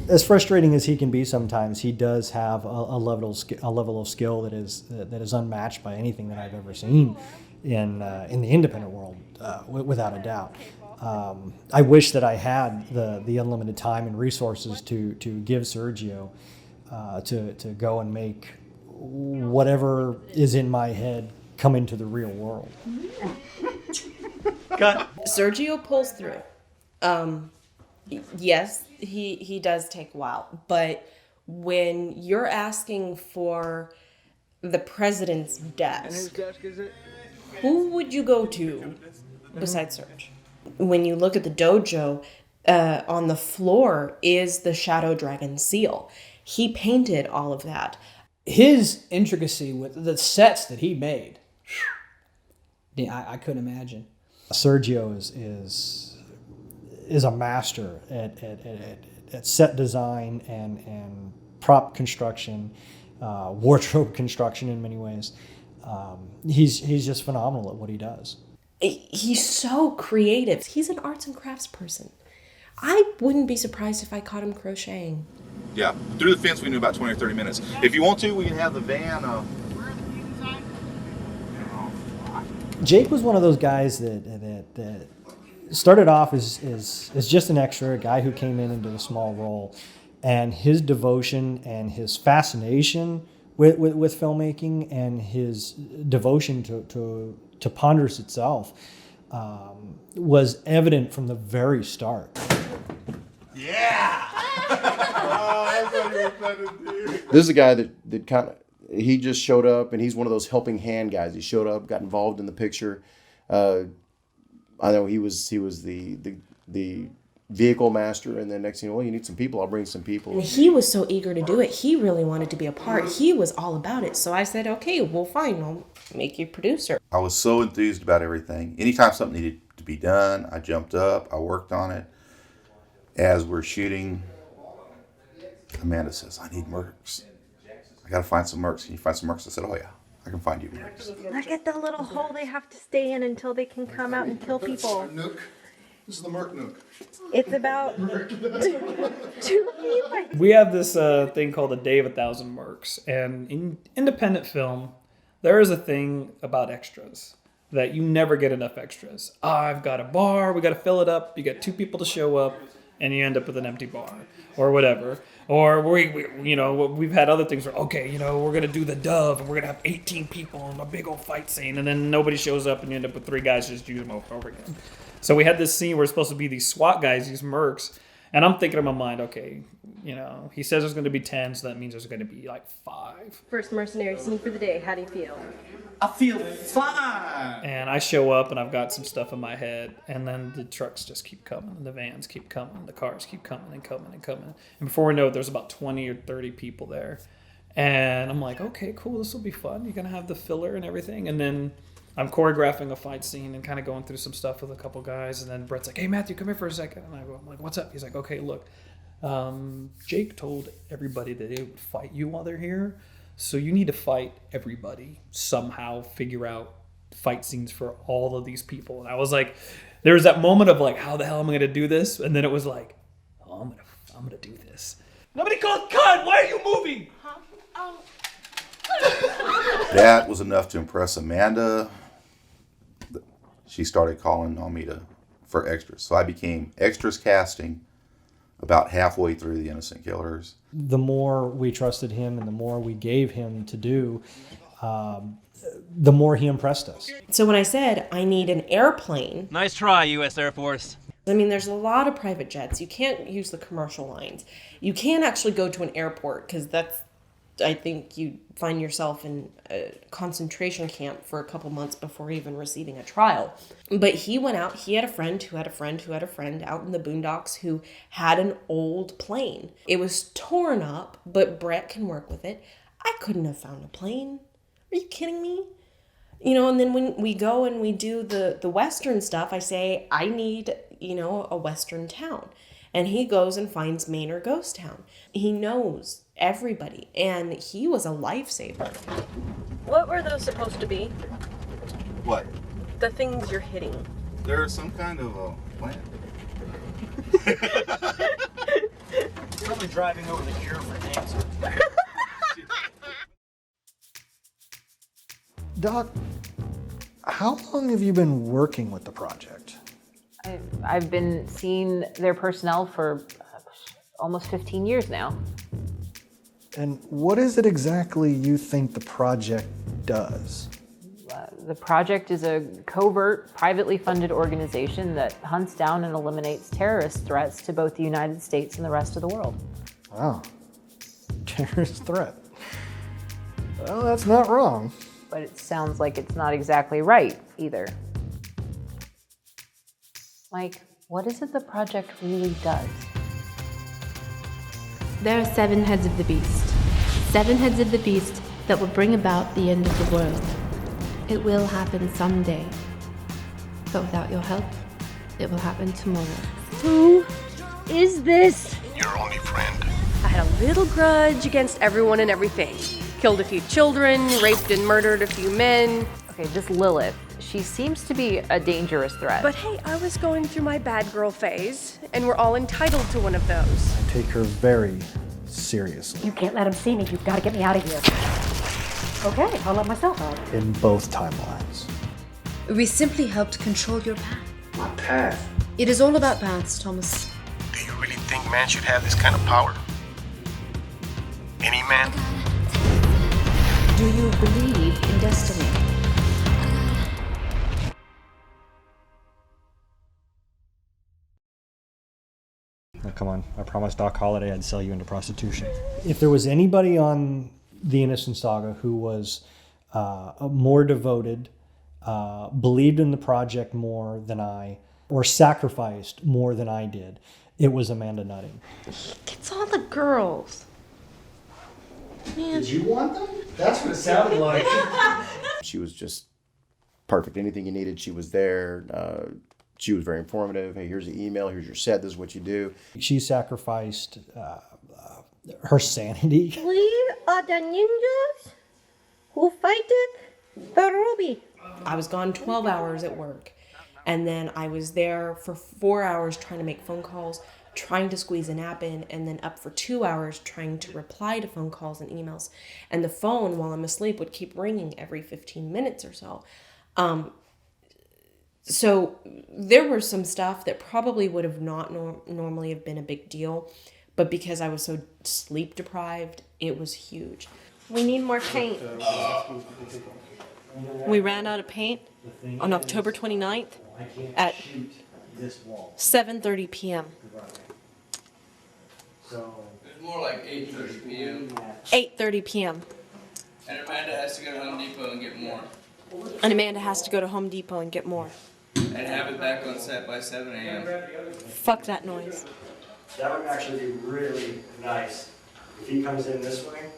As frustrating as he can be sometimes, he does have a level of skill that is unmatched by anything that I've ever seen in the independent world, without a doubt. I wish that I had the unlimited time and resources to give Sergio to go and make whatever is in my head come into the real world. Sergio pulls through. Yes, he does take a while, but when you're asking for the president's desk, who would you go to besides Serge? When you look at the dojo, on the floor is the Shadow Dragon seal. He painted all of that. His intricacy with the sets that he made, I couldn't imagine. Sergio is a master at set design and prop construction, wardrobe construction in many ways. He's just phenomenal at what he does. He's so creative. He's an arts and crafts person. I wouldn't be surprised if I caught him crocheting. Yeah, through the fence we knew about 20 or 30 minutes. If you want to, we can have the van. Jake was one of those guys that started off as just an extra, a guy who came into a small role, and his devotion and his fascination with filmmaking and his devotion to Ponderous itself was evident from the very start. Yeah! That's what he was trying to do. This is a guy that kind of, he just showed up, and he's one of those helping hand guys. He showed up, got involved in the picture. I know he was the vehicle master, and then next thing you know, well, you need some people, I'll bring some people. And he was so eager to do it. He really wanted to be a part. He was all about it. So I said, okay, well, fine, I'll make you producer. I was so enthused about everything. Anytime something needed to be done, I jumped up, I worked on it. As we're shooting, Amanda says, I need mercs. I gotta find some mercs. Can you find some mercs? I said, oh yeah, I can find you mercs. Look at the little hole they have to stay in until they can come out and kill people. Nook. This is the merc nook. It's about 2 feet. We have this thing called a Day of 1,000 Mercs, and in independent film, there is a thing about extras that you never get enough extras. I've got a bar, we got to fill it up. You got 2 people to show up, and you end up with an empty bar or whatever. Or we've had other things where, okay, we're gonna do the dove, and we're gonna have 18 people in a big old fight scene, and then nobody shows up, and you end up with 3 guys just use them over and over again. So we had this scene where it's supposed to be these SWAT guys, these mercs, and I'm thinking in my mind, okay, he says there's going to be 10, so that means there's going to be like 5. First mercenary scene for the day. How do you feel? I feel fine. And I show up, and I've got some stuff in my head, and then the trucks just keep coming, and the vans keep coming, and the cars keep coming and coming and coming. And before we know it, there's about 20 or 30 people there. And I'm like, okay, cool, this will be fun. You're going to have the filler and everything. And then I'm choreographing a fight scene and kind of going through some stuff with a couple guys. And then Brett's like, hey, Matthew, come here for a second. And I'm like, what's up? He's like, okay, look, Jake told everybody that they would fight you while they're here. So you need to fight everybody, somehow figure out fight scenes for all of these people. And I was like, there was that moment of like, how the hell am I going to do this? And then it was like, oh, I'm going to do this. Nobody called cut. Why are you moving? That was enough to impress Amanda. She started calling on me for extras. So I became extras casting about halfway through The Innocent Killers. The more we trusted him and the more we gave him to do, the more he impressed us. So when I said, I need an airplane. Nice try, U.S. Air Force. I mean, there's a lot of private jets. You can't use the commercial lines. You can't actually go to an airport because I think you find yourself in a concentration camp for a couple months before even receiving a trial. But he went out, he had a friend who had a friend who had a friend out in the boondocks who had an old plane. It was torn up, but Brett can work with it. I couldn't have found a plane. Are you kidding me? You know, and then when we go and we do the Western stuff, I say, I need, you know, a Western town. And he goes and finds Manor Ghost Town. He knows everybody, and he was a lifesaver. What were those supposed to be? What? The things you're hitting. There's some kind of a plant. Probably driving over the cure for cancer. Doc, how long have you been working with the project? I've been seeing their personnel for almost 15 years now. And what is it exactly you think the project does? The project is a covert, privately funded organization that hunts down and eliminates terrorist threats to both the United States and the rest of the world. Wow. Terrorist threat. Well, that's not wrong. But it sounds like it's not exactly right either. Mike, what is it the project really does? There are 7 heads of the beast. 7 heads of the beast that will bring about the end of the world. It will happen someday. But without your help, it will happen tomorrow. Who is this? Your only friend. I had a little grudge against everyone and everything. Killed a few children, raped and murdered a few men. Okay, this Lilith, she seems to be a dangerous threat. But hey, I was going through my bad girl phase, and we're all entitled to one of those. I take her very seriously. You can't let him see me. You've got to get me out of here. Okay, I'll let myself out. In both timelines. We simply helped control your path. My path. It is all about paths, Thomas. Do you really think man should have this kind of power? Any man? Do you believe in destiny? Oh, come on, I promised Doc Holliday I'd sell you into prostitution. If there was anybody on the Innocence Saga who was more devoted, believed in the project more than I, or sacrificed more than I did, it was Amanda Nutting. It's all the girls. Man. Did you want them? That's what it sounded like. She was just perfect. Anything you needed, she was there. She was very informative. Hey, here's the email. Here's your set. This is what you do. She sacrificed her sanity. We are the ninjas who fighted the Ruby. I was gone 12 hours at work, and then I was there for 4 hours trying to make phone calls, trying to squeeze a nap in, and then up for 2 hours trying to reply to phone calls and emails. And the phone, while I'm asleep, would keep ringing every 15 minutes or so. So there were some stuff that probably would have not normally have been a big deal, but because I was so sleep deprived, it was huge. We need more paint. We ran out of paint on October 29th at 7:30 p.m. It's more like 8:30 p.m. 8:30 p.m. And Amanda has to go to Home Depot and get more. And Amanda has to go to Home Depot and get more. And have it back on set by 7 a.m. Fuck that noise. That would actually be really nice. If he comes in this way,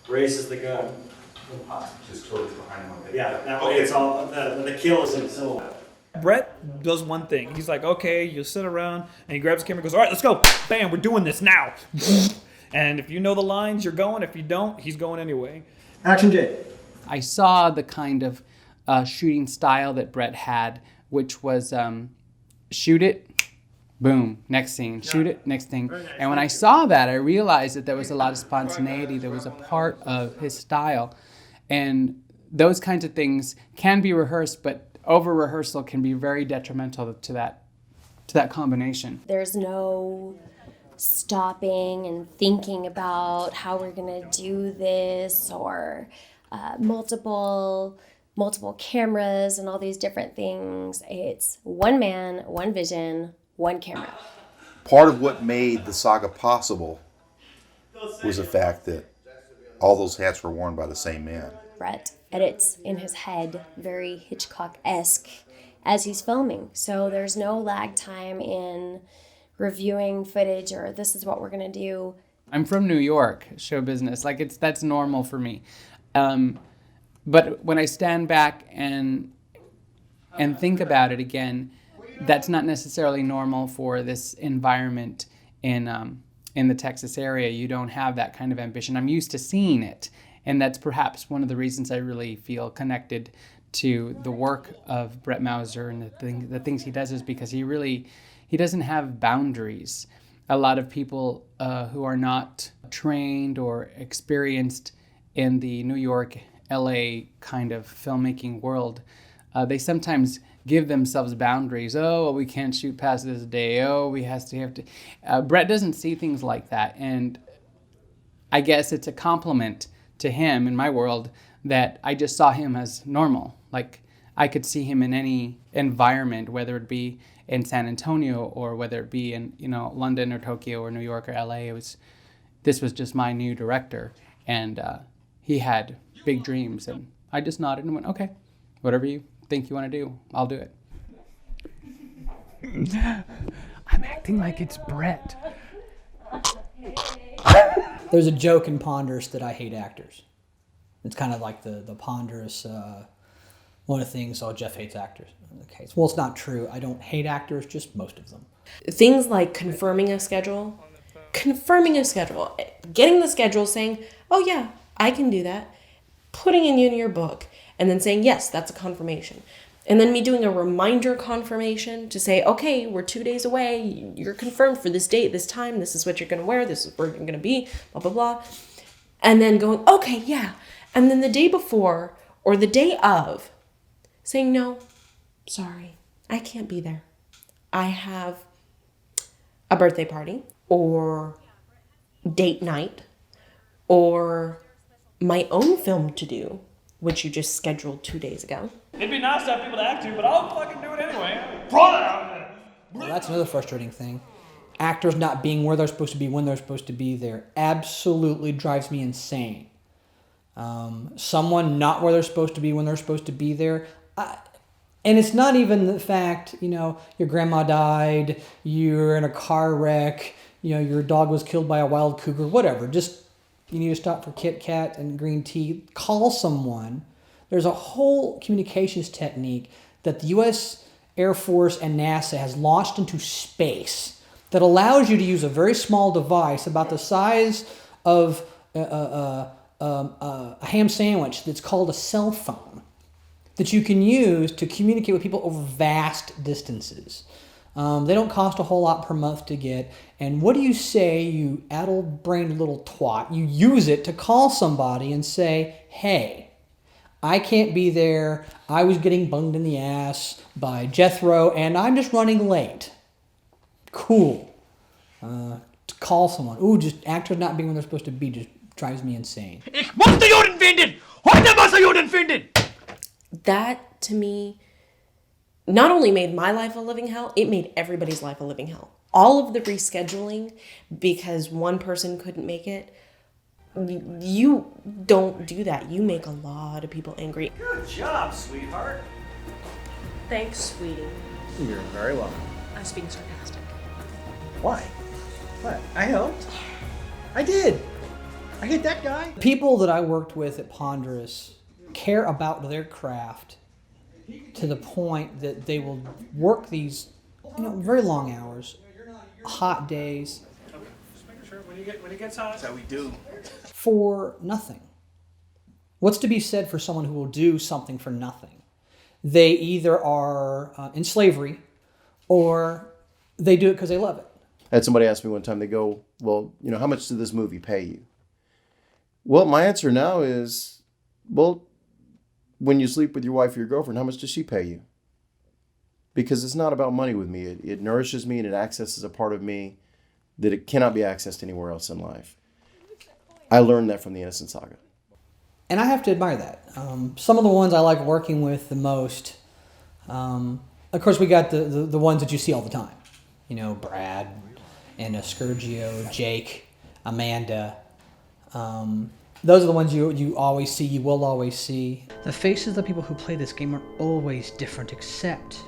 raises the gun. Just towards behind him. Yeah, that way it's all, the kill is in silhouette. Brett does one thing. He's like, okay, you sit around, and he grabs the camera and goes, all right, let's go. Bam, we're doing this now. And if you know the lines, you're going. If you don't, he's going anyway. Action J. I saw the kind of shooting style that Brett had, which was shoot it, boom, next scene, shoot it, next thing. And when I saw that, I realized that there was a lot of spontaneity that was a part of his style. And those kinds of things can be rehearsed, but over-rehearsal can be very detrimental to that combination. There's no stopping and thinking about how we're gonna do this, or multiple cameras and all these different things. It's one man, one vision, one camera. Part of what made the saga possible was the fact that all those hats were worn by the same man. Brett edits in his head very Hitchcock-esque as he's filming. So there's no lag time in reviewing footage or this is what we're gonna do. I'm from New York, show business. Like that's normal for me. But when I stand back and think about it again, that's not necessarily normal for this environment in the Texas area. You don't have that kind of ambition. I'm used to seeing it, and that's perhaps one of the reasons I really feel connected to the work of Brett Mauser and the things he does, is because he doesn't have boundaries. A lot of people who are not trained or experienced in the New York, LA kind of filmmaking world, they sometimes give themselves boundaries. Oh, well, we can't shoot past this day. Oh, we have to. Brett doesn't see things like that, and I guess it's a compliment to him in my world that I just saw him as normal. Like I could see him in any environment, whether it be in San Antonio or whether it be in London or Tokyo or New York or LA. This was just my new director, and he had big dreams, and I just nodded and went, okay, whatever you think you want to do, I'll do it. I'm acting like it's Brett. There's a joke in Ponderous that I hate actors. It's kind of like the Ponderous, one of the things, Jeff hates actors. Okay, well, it's not true. I don't hate actors, just most of them. Things like confirming a schedule, getting the schedule, saying, oh yeah, I can do that, putting it in your book, and then saying, yes, that's a confirmation. And then me doing a reminder confirmation to say, okay, we're 2 days away, you're confirmed for this date, this time, this is what you're going to wear, this is where you're going to be, blah, blah, blah. And then going, okay, yeah. And then the day before or the day of saying, no, sorry, I can't be there. I have a birthday party or date night or my own film to do, which you just scheduled 2 days ago. It'd be nice to have people to act to, but I'll fucking do it anyway. Well, that's another frustrating thing. Actors not being where they're supposed to be when they're supposed to be there absolutely drives me insane. Someone not where they're supposed to be when they're supposed to be there. And it's not even the fact, your grandma died, you're in a car wreck, your dog was killed by a wild cougar, whatever. Just, you need to stop for Kit Kat and green tea. Call someone. There's a whole communications technique that the U.S. Air Force and NASA has launched into space that allows you to use a very small device about the size of a ham sandwich that's called a cell phone that you can use to communicate with people over vast distances. They don't cost a whole lot per month to get. And what do you say, you addle-brained little twat? You use it to call somebody and say, hey, I can't be there. I was getting bunged in the ass by Jethro, and I'm just running late. Cool. To call someone. Ooh, just actors not being where they're supposed to be just drives me insane. Ich musste Juden finden! Heute muss er Juden finden! That, to me, not only made my life a living hell, it made everybody's life a living hell. All of the rescheduling because one person couldn't make it, you don't do that. You make a lot of people angry. Good job, sweetheart. Thanks, sweetie. You're very welcome. I was being sarcastic. Why? What? I helped. I did. I hit that guy. People that I worked with at Ponderous care about their craft to the point that they will work these, very long hours, hot days. Okay, just making sure when it gets hot. That's how we do. For nothing. What's to be said for someone who will do something for nothing? They either are in slavery or they do it because they love it. I had somebody ask me one time, they go, well, how much did this movie pay you? Well, my answer now is, well, when you sleep with your wife or your girlfriend, how much does she pay you? Because it's not about money with me. It nourishes me and it accesses a part of me that it cannot be accessed anywhere else in life. I learned that from the Innocence Saga. And I have to admire that. Some of the ones I like working with the most, of course, we got the ones that you see all the time. Brad and Scourgio, Jake, Amanda. Those are the ones you always see, you will always see. The faces of the people who play this game are always different, except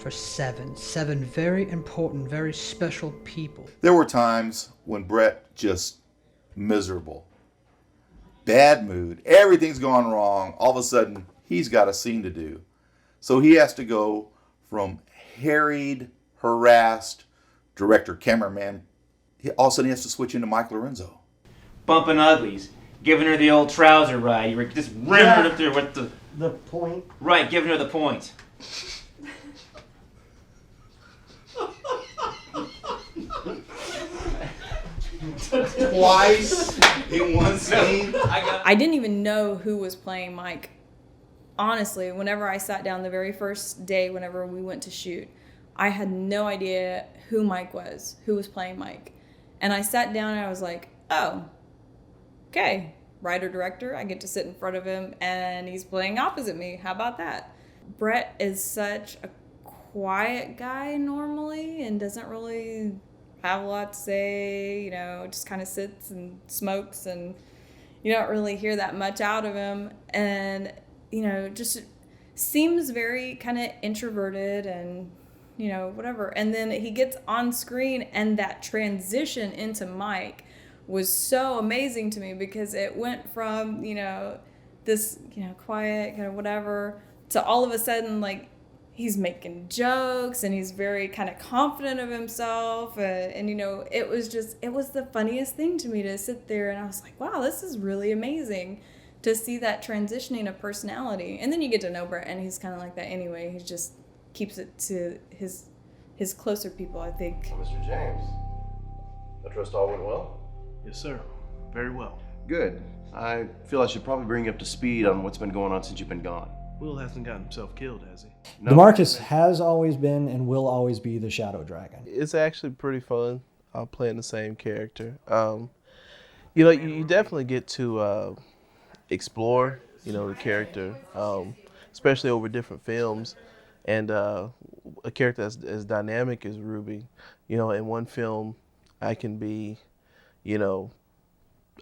for seven very important, very special people. There were times when Brett just miserable, bad mood, everything's gone wrong. All of a sudden, he's got a scene to do. So he has to go from harried, harassed director, cameraman. All of a sudden, he has to switch into Mike Lorenzo. Bumping uglies, giving her the old trouser ride. You were just rimming up there with the point. Right, giving her the point. Twice in one scene. I didn't even know who was playing Mike. Honestly, whenever I sat down the very first day, whenever we went to shoot, I had no idea who Mike was, who was playing Mike. And I sat down and I was like, oh, okay, writer-director, I get to sit in front of him and he's playing opposite me. How about that? Brett is such a quiet guy normally and doesn't really have a lot to say, you know, just kind of sits and smokes, and you don't really hear that much out of him. And, you know, just seems very kind of introverted and, you know, whatever. And then he gets on screen, and that transition into Mike was so amazing to me, because it went from, you know, this, you know, quiet kind of whatever to all of a sudden, like, he's making jokes and he's very kind of confident of himself. And, you know, it was the funniest thing to me to sit there, and I was like, wow, this is really amazing to see that transitioning of personality. And then you get to know Brett, and he's kind of like that anyway. He just keeps it to his closer people, I think. Mr. James, I trust all went well? Yes, sir. Very well. Good. I feel I should probably bring you up to speed on what's been going on since you've been gone. Will hasn't gotten himself killed, has he? No. DeMarcus has always been and will always be the Shadow Dragon. It's actually pretty fun playing the same character. You know, you definitely get to explore, you know, the character, especially over different films. And a character as dynamic as Ruby, you know, in one film, I can be, you know,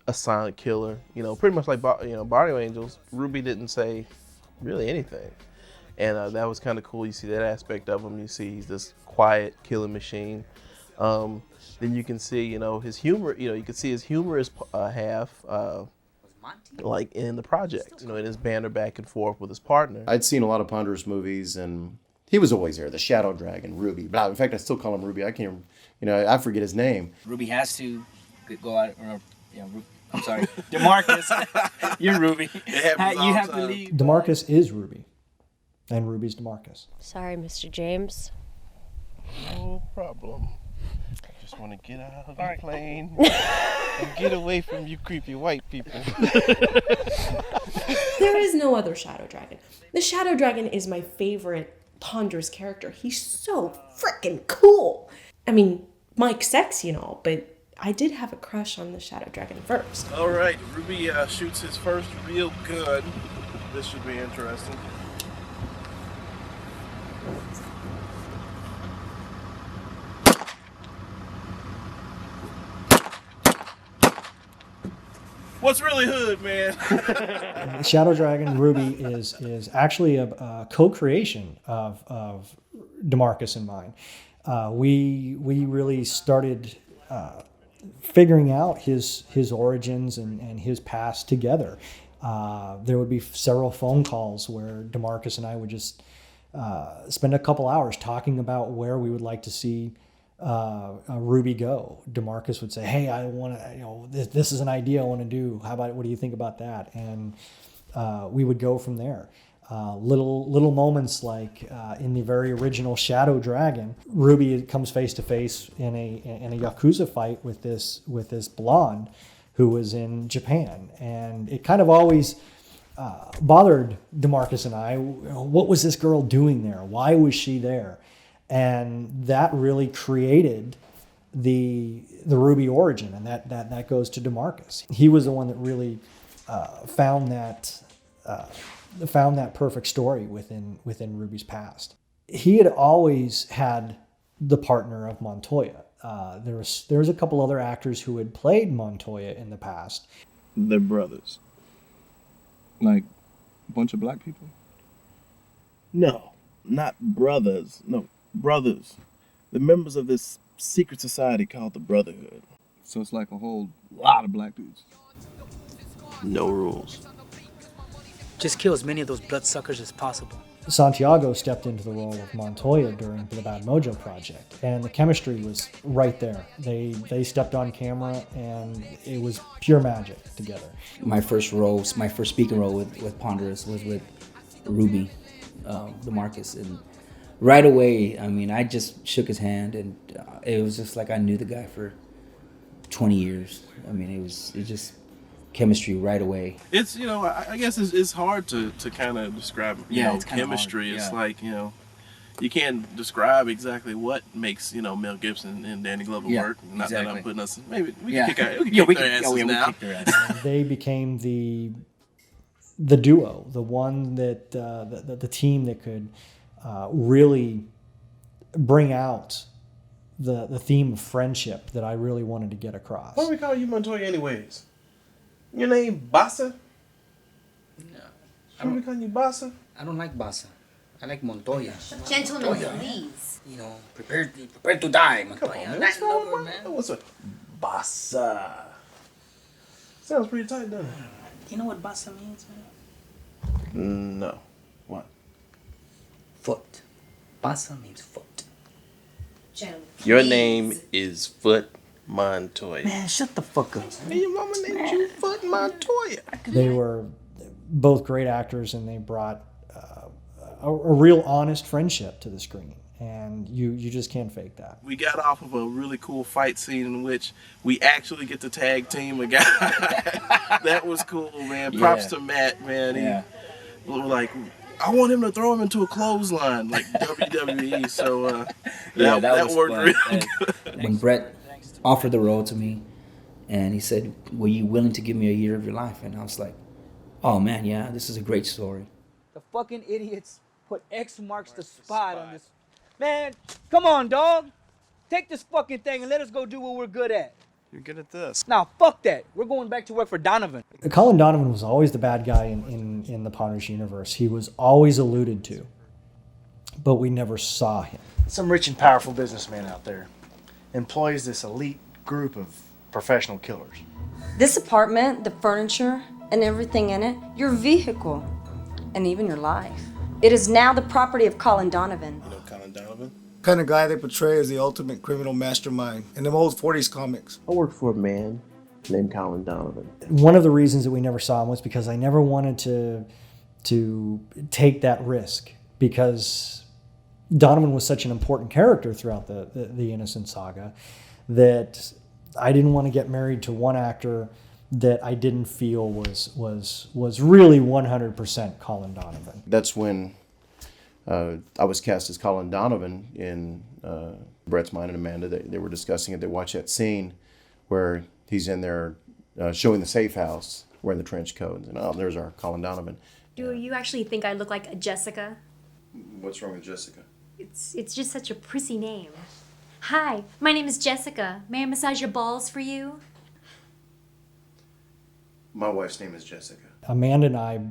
a silent killer, you know, pretty much like, you know, Barrio Angels. Ruby didn't say really anything. And that was kind of cool. You see that aspect of him. You see he's this quiet killing machine. Then you can see, you know, his humor, you know, you can see his humorous half, like in the project, you know, in his banter back and forth with his partner. I'd seen a lot of Ponderous movies, and he was always there, the Shadow Dragon, Ruby. Blah. In fact, I still call him Ruby. I can't, you know, I forget his name. Ruby has to go out, or, you know, I'm sorry, DeMarcus, you're Ruby. You have to leave. DeMarcus is Ruby, and Ruby's DeMarcus. Sorry, Mr. James. No problem. I just want to get out of the plane and get away from you creepy white people. There is no other Shadow Dragon. The Shadow Dragon is my favorite Ponderous character. He's so freaking cool. I mean, Mike's sexy and all, but I did have a crush on the Shadow Dragon first. All right, Ruby shoots his first real gun. This should be interesting. What's really hood, man? Shadow Dragon Ruby is actually a co-creation of DeMarcus and mine. We really started figuring out his origins and his past together. There would be several phone calls where DeMarcus and I would just spend a couple hours talking about where we would like to see Ruby go. DeMarcus would say, "Hey, I want to, you know, this is an idea I want to do. What do you think about that?" And we would go from there. Little moments like in the very original Shadow Dragon, Ruby comes face to face in a Yakuza fight with this blonde who was in Japan, and it kind of always bothered DeMarcus and I. What was this girl doing there? Why was she there? And that really created the Ruby origin, and that goes to DeMarcus. He was the one that really found that perfect story within Ruby's past. He had always had the partner of Montoya. There was a couple other actors who had played Montoya in the past. They're brothers. Like a bunch of black people? No, not brothers. No, brothers. The members of this secret society called the Brotherhood. So it's like a whole lot of black dudes. No rules. Just kill as many of those bloodsuckers as possible. Santiago stepped into the role of Montoya during the Bad Mojo project, and the chemistry was right there. They stepped on camera, and it was pure magic together. My first speaking role with Ponderous was with Ruby, DeMarcus, and right away, I mean, I just shook his hand, and it was just like I knew the guy for 20 years. I mean, it just chemistry right away. It's, I guess it's hard to kind of describe, It's chemistry. hard, It's like, you can't describe exactly what makes, Mel Gibson and Danny Glover work. Not that I'm putting us, maybe we can kick their asses now. They became the duo, the one that, the team that could really bring out the theme of friendship that I really wanted to get across. What do we call you Montoya anyways? Your name Bassa? No. Should we call you Bassa? I don't like Bassa. I like Montoya. Gentlemen, Montoya. please. Prepare to die, Montoya. Come on, man. What's wrong with man? What's a Bassa? Sounds pretty tight, doesn't it? You know what Bassa means, man? No. What? Foot. Bassa means foot. Gentlemen, Your name is Foot Montoya. Man, shut the fuck up. And your mama named you Foot Montoya. They were both great actors, and they brought a real honest friendship to the screen, and you just can't fake that. We got off of a really cool fight scene in which we actually get to tag team a guy. That was cool, man. Props to Matt, man. He was like, I want him to throw him into a clothesline like WWE. So that worked fun. really good. When Brett offered the role to me, and he said, were you willing to give me a year of your life? And I was like, oh man, yeah, this is a great story. The fucking idiots put X marks the spot on this. Man, come on, dog. Take this fucking thing and let us go do what we're good at. You're good at this. Now, fuck that. We're going back to work for Donovan. Colin Donovan was always the bad guy in the Ponderous universe. He was always alluded to, but we never saw him. Some rich and powerful businessman out there employs this elite group of professional killers. This apartment, the furniture, and everything in it, your vehicle, and even your life. It is now the property of Colin Donovan. You know Colin Donovan? Kind of guy they portray as the ultimate criminal mastermind in them old 40s comics. I worked for a man named Colin Donovan. One of the reasons that we never saw him was because I never wanted to take that risk, because Donovan was such an important character throughout the Innocence saga that I didn't want to get married to one actor that I didn't feel was really 100% Colin Donovan. That's when I was cast as Colin Donovan in Brett's Mind and Amanda. They were discussing it. They watched that scene where he's in there showing the safe house, wearing the trench coat, and oh, there's our Colin Donovan. Do you actually think I look like a Jessica? What's wrong with Jessica? It's just such a prissy name. Hi, my name is Jessica. May I massage your balls for you? My wife's name is Jessica. Amanda and I,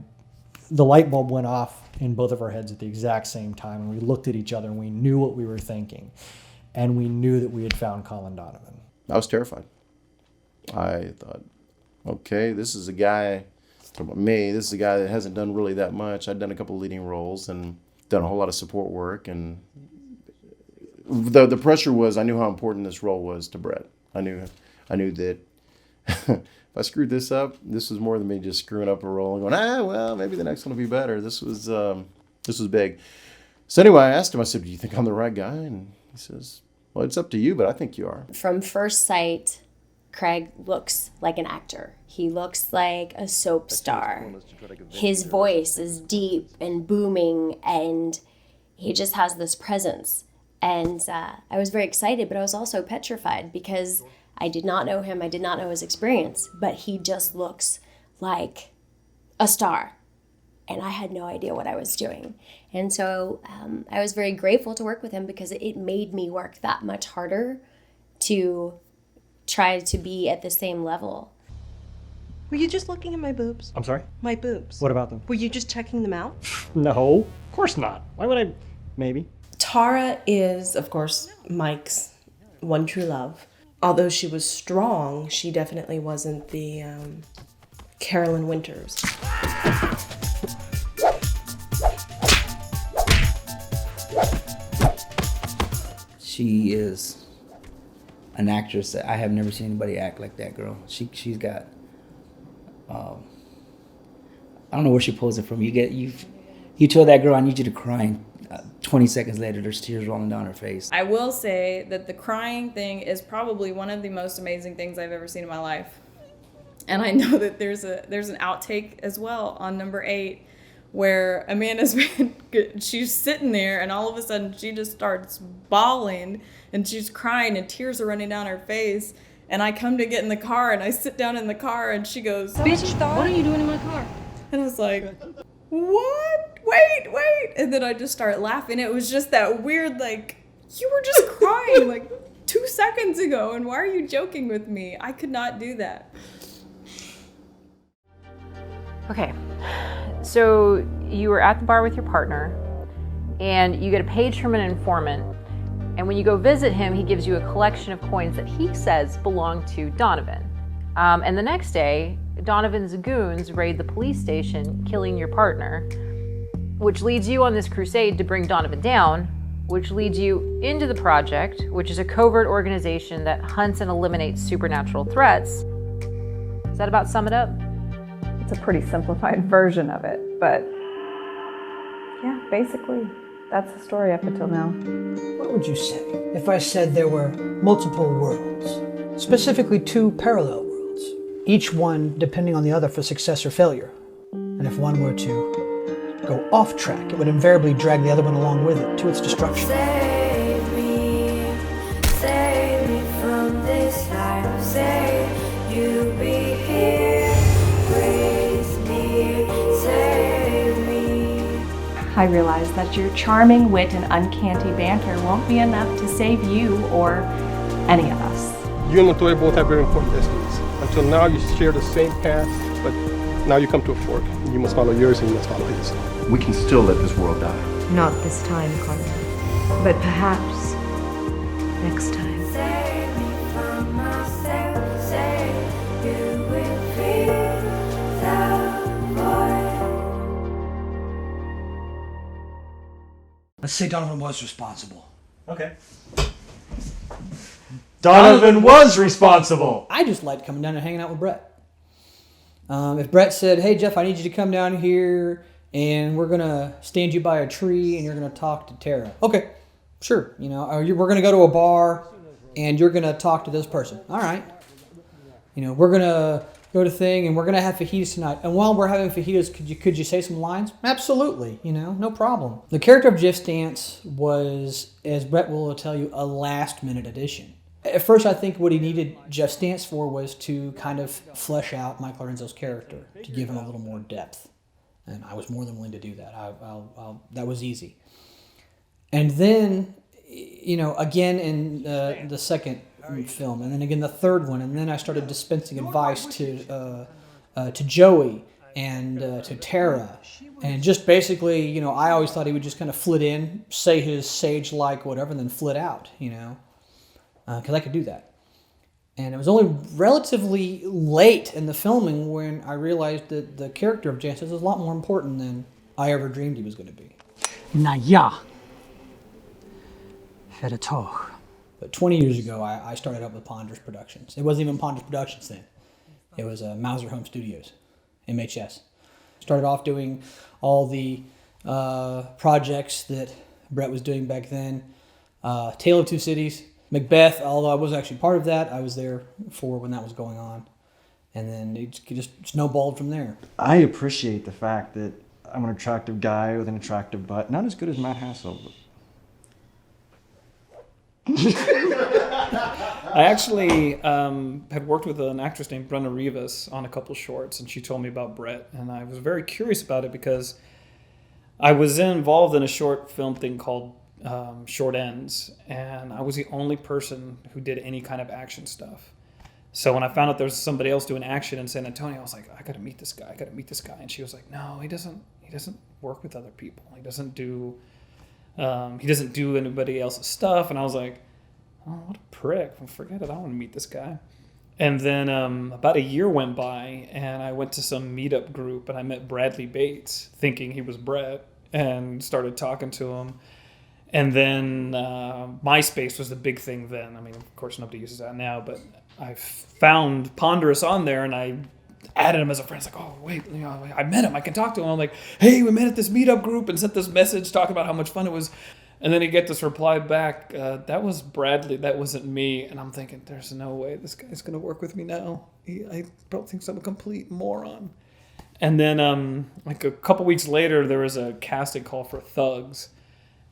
the light bulb went off in both of our heads at the exact same time, and we looked at each other and we knew what we were thinking, and we knew that we had found Colin Donovan. I was terrified. I thought, okay, this is a guy, this is a guy that hasn't done really that much. I'd done a couple of leading roles and done a whole lot of support work, and the pressure was, I knew how important this role was to Brett. I knew that if I screwed this up, this was more than me just screwing up a role and going, well, maybe the next one will be better. This was big. So anyway, I asked him, I said, do you think I'm the right guy? And he says, well, it's up to you, but I think you are. From first sight, Craig looks like an actor. He looks like a soap star. His voice is deep and booming, and he just has this presence. And I was very excited, but I was also petrified because I did not know him. I did not know his experience, but he just looks like a star. And I had no idea what I was doing. And so I was very grateful to work with him because it made me work that much harder to try to be at the same level. Were you just looking at my boobs? I'm sorry? My boobs. What about them? Were you just checking them out? No, of course not. Why would I? maybe. Tara is, of course, Mike's one true love. Although she was strong, she definitely wasn't the Carolyn Winters. She is an actress that I have never seen anybody act like that girl. She's got, I don't know where she pulls it from. You tell that girl I need you to cry, and 20 seconds later there's tears rolling down her face. I will say that the crying thing is probably one of the most amazing things I've ever seen in my life. And I know that there's an outtake as well on number 8 where Amanda's she's sitting there and all of a sudden she just starts bawling and she's crying and tears are running down her face. And I come to get in the car and I sit down in the car and she goes, "Bitch, what are you doing in my car?" And I was like, "What? Wait." And then I just start laughing. It was just that weird, like, you were just crying like 2 seconds ago and why are you joking with me? I could not do that. Okay, so you were at the bar with your partner and you get a page from an informant, and when you go visit him, he gives you a collection of coins that he says belong to Donovan. And the next day, Donovan's goons raid the police station, killing your partner, which leads you on this crusade to bring Donovan down, which leads you into the Project, which is a covert organization that hunts and eliminates supernatural threats. Does that about sum it up? It's a pretty simplified version of it, but yeah, basically, that's the story up until now. What would you say if I said there were multiple worlds, specifically 2 parallel worlds, each one depending on the other for success or failure? And if one were to go off track, it would invariably drag the other one along with it to its destruction. Save me from this life. Say you be here. I realize that your charming wit and uncanny banter won't be enough to save you or any of us. You and Latoya both have very important destinies. Until now, you share the same path, but now you come to a fork. You must follow yours and you must follow his. We can still let this world die. Not this time, Colin, but perhaps next time. Save me from myself. Say you will feel the void. Let's say Donovan was responsible. Okay. Donovan was responsible. I just liked coming down and hanging out with Brett. If Brett said, "Hey Jeff, I need you to come down here and we're gonna stand you by a tree and you're gonna talk to Tara." Okay, sure. You know, or we're gonna go to a bar and you're gonna talk to this person. All right. You know, we're gonna go to thing and we're gonna have fajitas tonight. And while we're having fajitas, could you say some lines? Absolutely. You know, no problem. The character of Jeff Stantz was, as Brett will tell you, a last-minute addition. At first, I think what he needed Jeff Stantz for was to kind of flesh out Mike Lorenzo's character, to give him a little more depth. And I was more than willing to do that. That was easy. And then, you know, again in the second film, and then again the third one, and then I started dispensing advice to Joey and to Tara. And just basically, you know, I always thought he would just kind of flit in, say his sage-like whatever, and then flit out, you know. Because I could do that. And it was only relatively late in the filming when I realized that the character of Jansen is a lot more important than I ever dreamed he was going to be. Na ja. Verder toch. But 20 years ago, I started up with Ponders Productions. It wasn't even Ponders Productions then. It was Mauser Home Studios, MHS. Started off doing all the projects that Brett was doing back then. Tale of Two Cities. Macbeth, although I wasn't actually part of that, I was there for when that was going on. And then it just snowballed from there. I appreciate the fact that I'm an attractive guy with an attractive butt. Not as good as Matt Hassel. I actually had worked with an actress named Brenda Rivas on a couple shorts, and she told me about Brett. And I was very curious about it because I was involved in a short film thing called Short Ends, and I was the only person who did any kind of action stuff. So when I found out there was somebody else doing action in San Antonio, I was like, I gotta meet this guy. And she was like, no, he doesn't work with other people. He doesn't do He doesn't do anybody else's stuff. And I was like, oh, what a prick. Forget it. I want to meet this guy. And then about a year went by, and I went to some meetup group, and I met Bradley Bates, thinking he was Brett, and started talking to him. And then MySpace was the big thing then. I mean, of course, nobody uses that now, but I found Ponderous on there, and I added him as a friend. It's like, oh, wait, I met him. I can talk to him. I'm like, hey, we met at this meetup group, and sent this message talking about how much fun it was. And then you get this reply back, that was Bradley, that wasn't me. And I'm thinking, there's no way this guy's going to work with me now. I don't think I'm a complete moron. And then like a couple weeks later, there was a casting call for Thugs.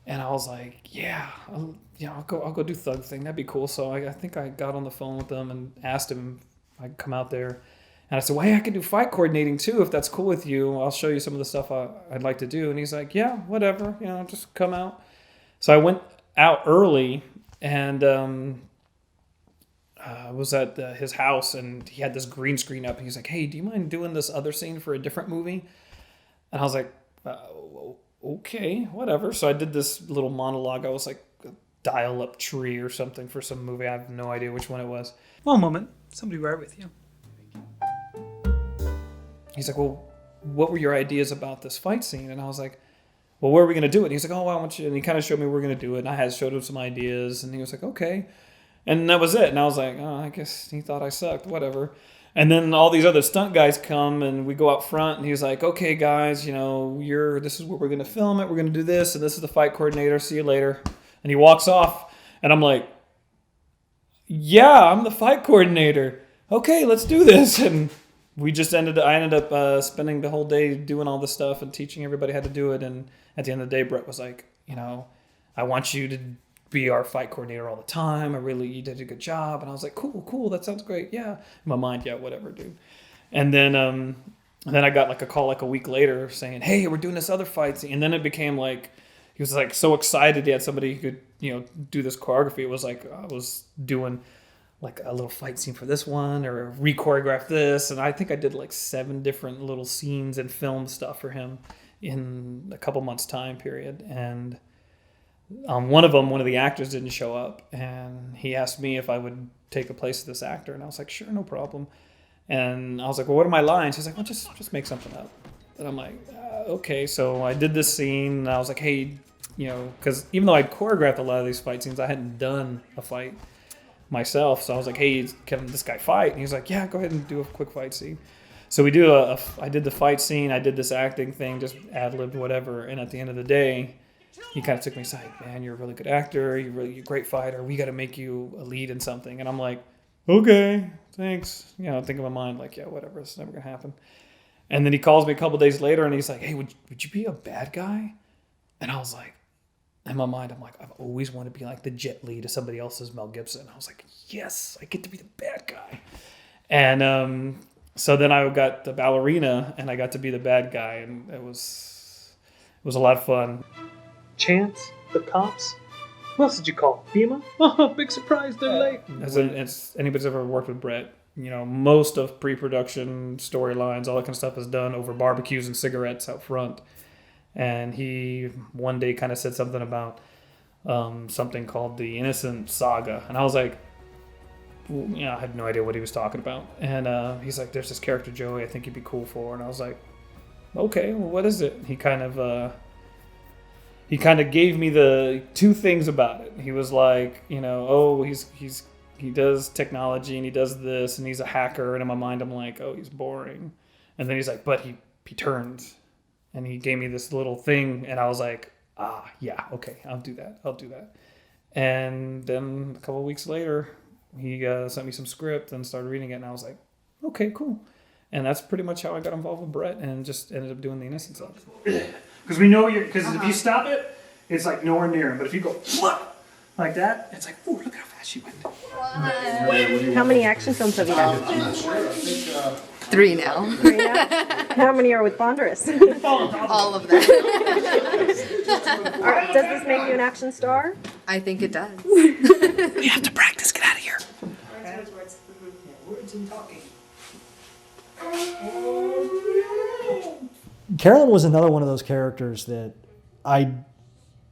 And I was like, yeah, I'll go do Thug thing. That'd be cool. So I think I got on the phone with them and asked him if I'd come out there. And I said, well, hey, I can do fight coordinating too, if that's cool with you. I'll show you some of the stuff I'd like to do. And he's like, yeah, whatever, just come out. So I went out early and was at his house, and he had this green screen up. And he's like, hey, do you mind doing this other scene for a different movie? And I was like, okay, whatever. So I did this little monologue. I was like a dial-up tree or something for some movie. I have no idea which one it was. One moment. Somebody right with you. He's like, well, what were your ideas about this fight scene? And I was like, well, where are we going to do it? And he's like, oh, I want you. And he kind of showed me where we're going to do it. And I had showed him some ideas. And he was like, okay. And that was it. And I was like, oh, I guess he thought I sucked. Whatever. And then all these other stunt guys come, and we go out front. And he's like, okay, guys, this is where we're going to film it. We're going to do this. And this is the fight coordinator. See you later. And he walks off. And I'm like, yeah, I'm the fight coordinator. Okay, let's do this. And I ended up spending the whole day doing all this stuff and teaching everybody how to do it. And at the end of the day, Brett was like, I want you to be our fight coordinator all the time. You did a good job. And I was like, cool. That sounds great. Yeah. In my mind, yeah, whatever, dude. And then I got like a call like a week later saying, hey, we're doing this other fight scene. And then it became like, he was like so excited he had somebody who could, do this choreography. It was like I was doing like a little fight scene for this one, or re-choreograph this. And I think I did like 7 different little scenes and film stuff for him in a couple months time period. And one of the actors didn't show up, and he asked me if I would take the place of this actor. And I was like, sure, no problem. And I was like, well, what are my lines? He's like, well, just make something up. And I'm like, okay. So I did this scene, and I was like, hey, because even though I'd choreographed a lot of these fight scenes, I hadn't done a fight myself. So I was like, hey, can this guy fight? And he's like, yeah, go ahead and do a quick fight scene. So we I did the fight scene. I did this acting thing, just ad-libbed whatever. And at the end of the day, he kind of took me aside. Man, you're a really good actor. You're a great fighter. We got to make you a lead in something. And I'm like, okay, thanks. Think in my mind, like, yeah, whatever. It's never going to happen. And then he calls me a couple days later, and he's like, hey, would you be a bad guy? And I was like, in my mind, I'm like, I've always wanted to be like the Jet Li to somebody else's Mel Gibson. I was like, yes, I get to be the bad guy. And so then I got the ballerina, and I got to be the bad guy, and it was a lot of fun. Chance? The cops? Who else did you call? FEMA? Oh, big surprise, they're late. As anybody's ever worked with Brett, most of pre-production, storylines, all that kind of stuff is done over barbecues and cigarettes out front. And he one day kind of said something about something called the Innocence Saga. And I was like, I had no idea what he was talking about. And he's like, there's this character, Joey, I think you'd be cool for. And I was like, okay, well, what is it? He kind of gave me the 2 things about it. He was like, he does technology and he does this and he's a hacker. And in my mind, I'm like, oh, he's boring. And then he's like, but he turns. And he gave me this little thing, and I was like, yeah, okay, I'll do that. And then a couple of weeks later, he sent me some script and started reading it, and I was like, okay, cool. And that's pretty much how I got involved with Brett, and just ended up doing the Innocence stuff. Because we know because if you stop it, it's like nowhere near him. But if you go like that, it's like, ooh, look how fast she went. How many action films have you done? I'm not sure. I think 3 now. 3 now? How many are with Ponderous? all of them. Does this make you an action star? I think it does. We have to practice. Get out of here. Words and talking. Carolyn was another one of those characters that I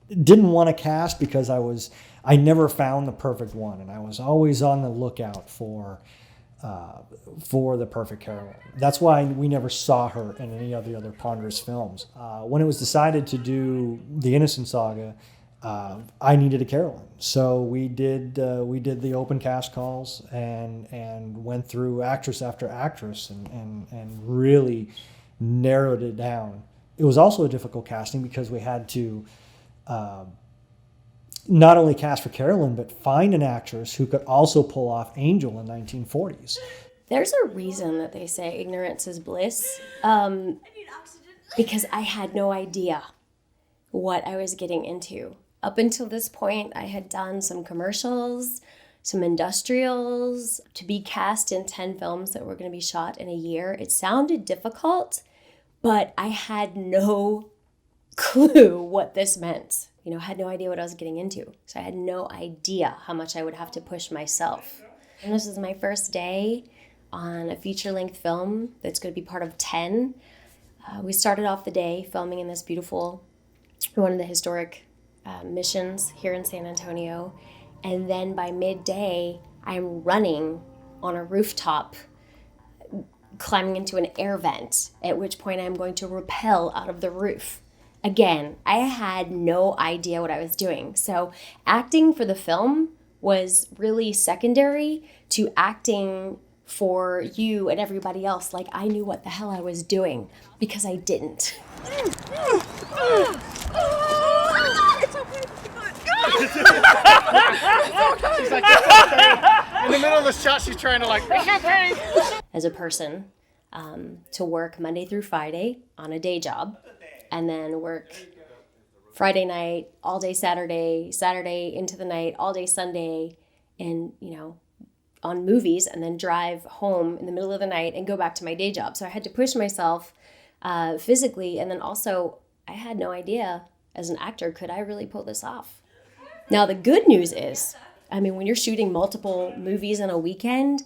didn't want to cast because I never found the perfect one, and I was always on the lookout for the perfect Carolyn. That's why we never saw her in any of the other Ponderous films. When it was decided to do the Innocence saga, I needed a Carolyn, so we did the open cast calls and went through actress after actress and really narrowed it down. It was also a difficult casting because we had to not only cast for Carolyn, but find an actress who could also pull off Angel in 1940s. There's a reason that they say ignorance is bliss, because I had no idea what I was getting into. Up until this point, I had done some commercials, some industrials. To be cast in 10 films that were going to be shot in a year, it sounded difficult, but I had no clue what this meant. I had no idea what I was getting into. So I had no idea how much I would have to push myself. And this was my first day on a feature-length film that's going to be part of 10. We started off the day filming in this beautiful, one of the historic missions here in San Antonio. And then by midday, I'm running on a rooftop, climbing into an air vent, at which point I'm going to rappel out of the roof. Again, I had no idea what I was doing. So acting for the film was really secondary to acting for you and everybody else. Like, I knew what the hell I was doing because I didn't. She's like, it's okay. In the middle of the shot, she's trying to As a person, to work Monday through Friday on a day job, and then work Friday night, all day Saturday, Saturday into the night, all day Sunday, and, on movies, and then drive home in the middle of the night and go back to my day job. So I had to push myself physically, and then also I had no idea as an actor, could I really pull this off? Now, the good news is, when you're shooting multiple movies in a weekend,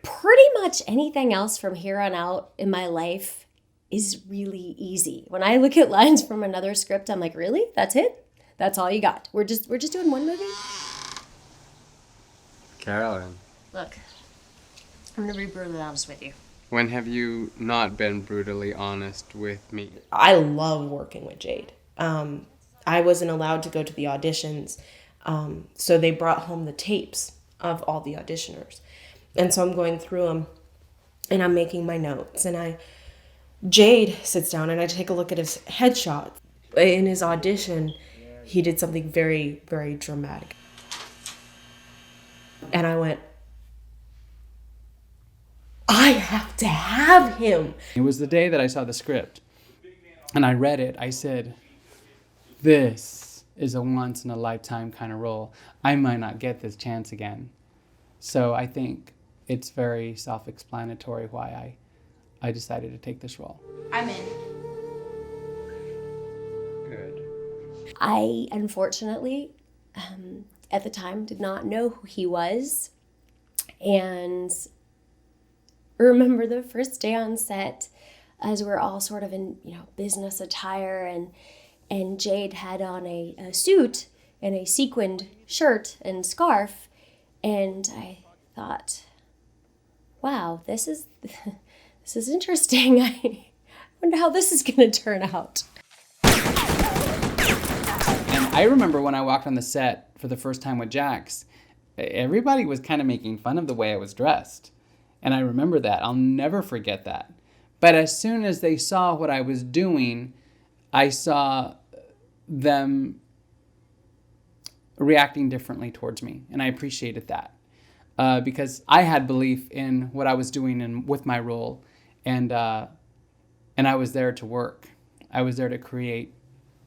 pretty much anything else from here on out in my life is really easy. When I look at lines from another script, I'm like, really? That's it? That's all you got? We're just doing one movie? Carolyn, Look, I'm gonna be brutally honest with you. when have you not been brutally honest with me? I love working with Jade. I wasn't allowed to go to the auditions, so they brought home the tapes of all the auditioners. And so I'm going through them, and I'm making my notes, and Jade sits down, and I take a look at his headshot. In his audition, he did something very, very dramatic. And I went, I have to have him. It was the day that I saw the script, and I read it. I said, this is a once-in-a-lifetime kind of role. I might not get this chance again. So I think it's very self-explanatory why I decided to take this role. I'm in. Good. I, unfortunately, at the time, did not know who he was. And remember the first day on set, as we're all sort of in, business attire, and Jade had on a suit and a sequined shirt and scarf, and I thought, wow, this is interesting. I wonder how this is going to turn out. And I remember when I walked on the set for the first time with Jax, everybody was kind of making fun of the way I was dressed. And I remember that. I'll never forget that. But as soon as they saw what I was doing, I saw them reacting differently towards me. And I appreciated that. Because I had belief in what I was doing and with my role. And I was there to work. I was there to create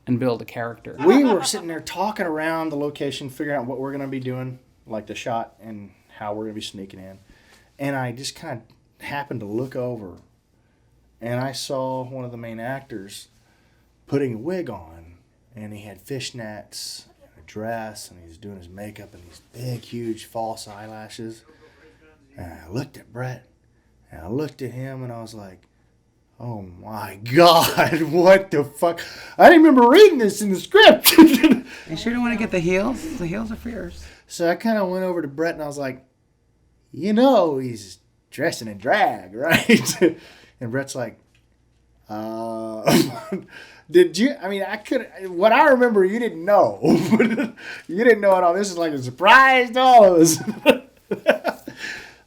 and build a character. We were sitting there talking around the location, figuring out what we're going to be doing, like the shot and how we're going to be sneaking in. And I just kind of happened to look over, and I saw one of the main actors putting a wig on, and he had fishnets and a dress, and he's doing his makeup and these big, huge false eyelashes. And I looked at Brett, and I looked at him, and I was like, oh my God, what the fuck? I didn't remember reading this in the script. You sure don't want to get the heels? The heels are fierce. So I kind of went over to Brett and I was like, you know, he's dressing in drag, right? And Brett's like, did you? I mean, I could. What I remember, you didn't know. You didn't know at all. This is like a surprise to all of us.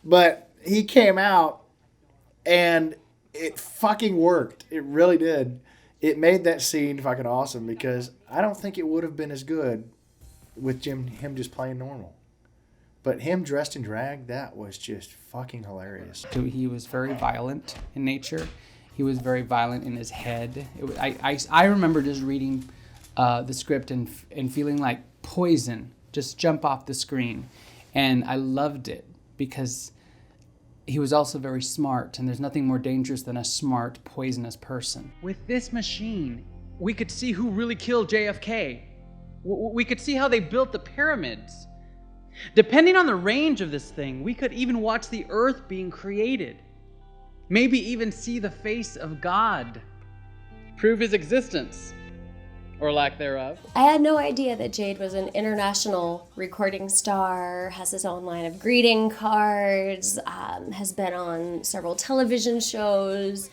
But he came out, and it fucking worked. It really did. It made that scene fucking awesome because I don't think it would have been as good with him just playing normal. But him dressed in drag, that was just fucking hilarious. He was very violent in nature. He was very violent in his head. I remember just reading the script and feeling like poison just jump off the screen. And I loved it because he was also very smart, and there's nothing more dangerous than a smart, poisonous person. With this machine, we could see who really killed JFK. We could see how they built the pyramids. Depending on the range of this thing, we could even watch the earth being created. Maybe even see the face of God. Prove his existence, or lack thereof. I had no idea that Jade was an international recording star, has his own line of greeting cards, has been on several television shows,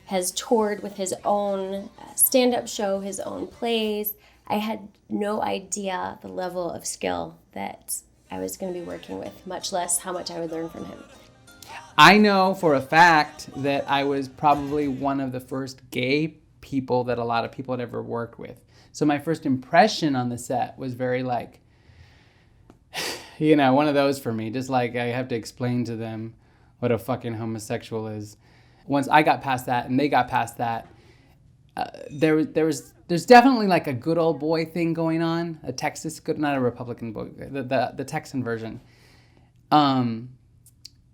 has toured with his own stand-up show, his own plays. I had no idea the level of skill that I was going to be working with, much less how much I would learn from him. I know for a fact that I was probably one of the first gay people that a lot of people had ever worked with. So my first impression on the set was very like, you know, one of those for me. Just like I have to explain to them what a fucking homosexual is. Once I got past that and they got past that, there's definitely like a good old boy thing going on. A Texas, not a Republican boy, the Texan version.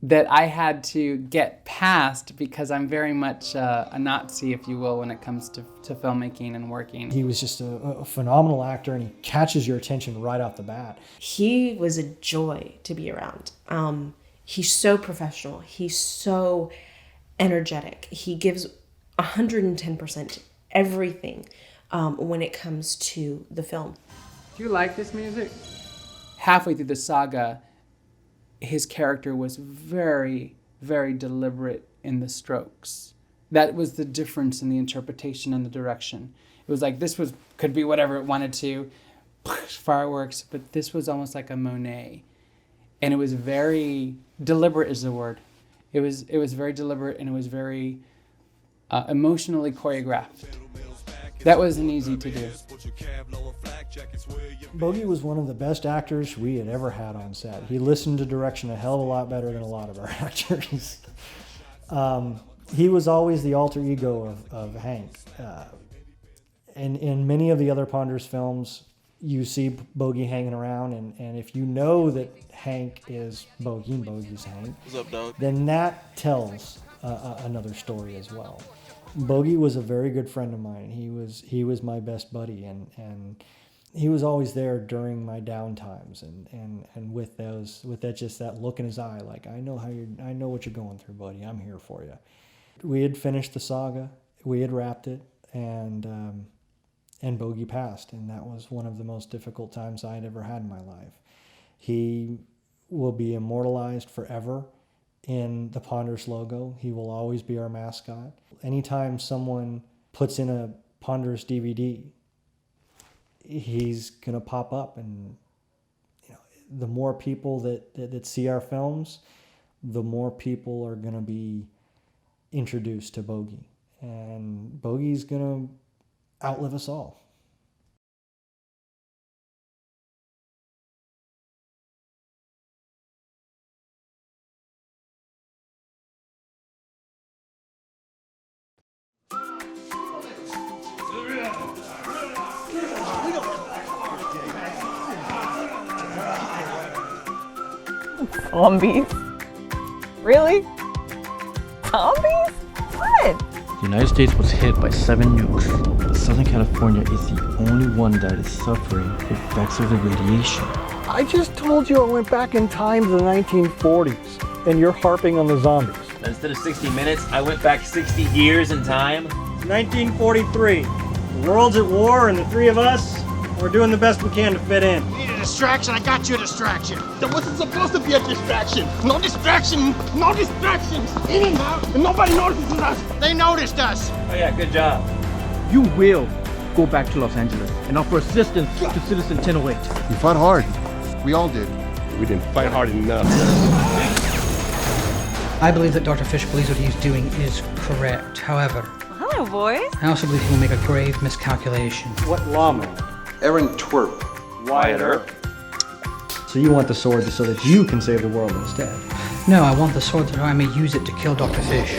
That I had to get past because I'm very much a Nazi, if you will, when it comes to filmmaking and working. He was just a phenomenal actor, and he catches your attention right off the bat. He was a joy to be around. He's so professional. He's so energetic. He gives 110% everything when it comes to the film. Do you like this music? Halfway through the saga, his character was very, very deliberate in the strokes. That was the difference in the interpretation and the direction. It was like could be whatever it wanted to, fireworks, but this was almost like a Monet. And it was very deliberate is the word. It was very deliberate, and it was very emotionally choreographed. That wasn't easy to do. Bogey was one of the best actors we had ever had on set. He listened to direction a hell of a lot better than a lot of our actors. He was always the alter ego of Hank. In many of the other Ponders films, you see Bogey hanging around, and if you know that Hank is Bogey and Bogey's Hank, what's up, dog? Then that tells another story as well. Bogey was a very good friend of mine. He was my best buddy, and he was always there during my down times, and with that look in his eye, like I know what you're going through, buddy. I'm here for you. We had finished the saga, we had wrapped it, and Bogey passed, and that was one of the most difficult times I had ever had in my life. He will be immortalized forever in the Ponders logo. He will always be our mascot. Anytime someone puts in a Ponders DVD, he's gonna pop up, and the more people that see our films, the more people are gonna be introduced to Bogey, and Bogey's gonna outlive us all. Zombies? Really? Zombies? What? The United States was hit by 7 nukes, but Southern California is the only one that is suffering the effects of the radiation. I just told you I went back in time to the 1940s, and you're harping on the zombies. Instead of 60 minutes, I went back 60 years in time. 1943. The world's at war, and the three of us, we're doing the best we can to fit in. You need a distraction? I got you a distraction. There wasn't supposed to be a distraction. No distraction. No distractions. In and out. And nobody notices us. They noticed us. Oh yeah, good job. You will go back to Los Angeles and offer assistance to Citizen 1008. You fought hard. We all did. We didn't fight hard enough. I believe that Dr. Fish believes what he's doing is correct. However, Hello, boys. I also believe he will make a grave miscalculation. What lawman? Aaron Twerp. Wyatt Earp. So you want the sword so that you can save the world instead? No, I want the sword so I may use it to kill Dr. Fish.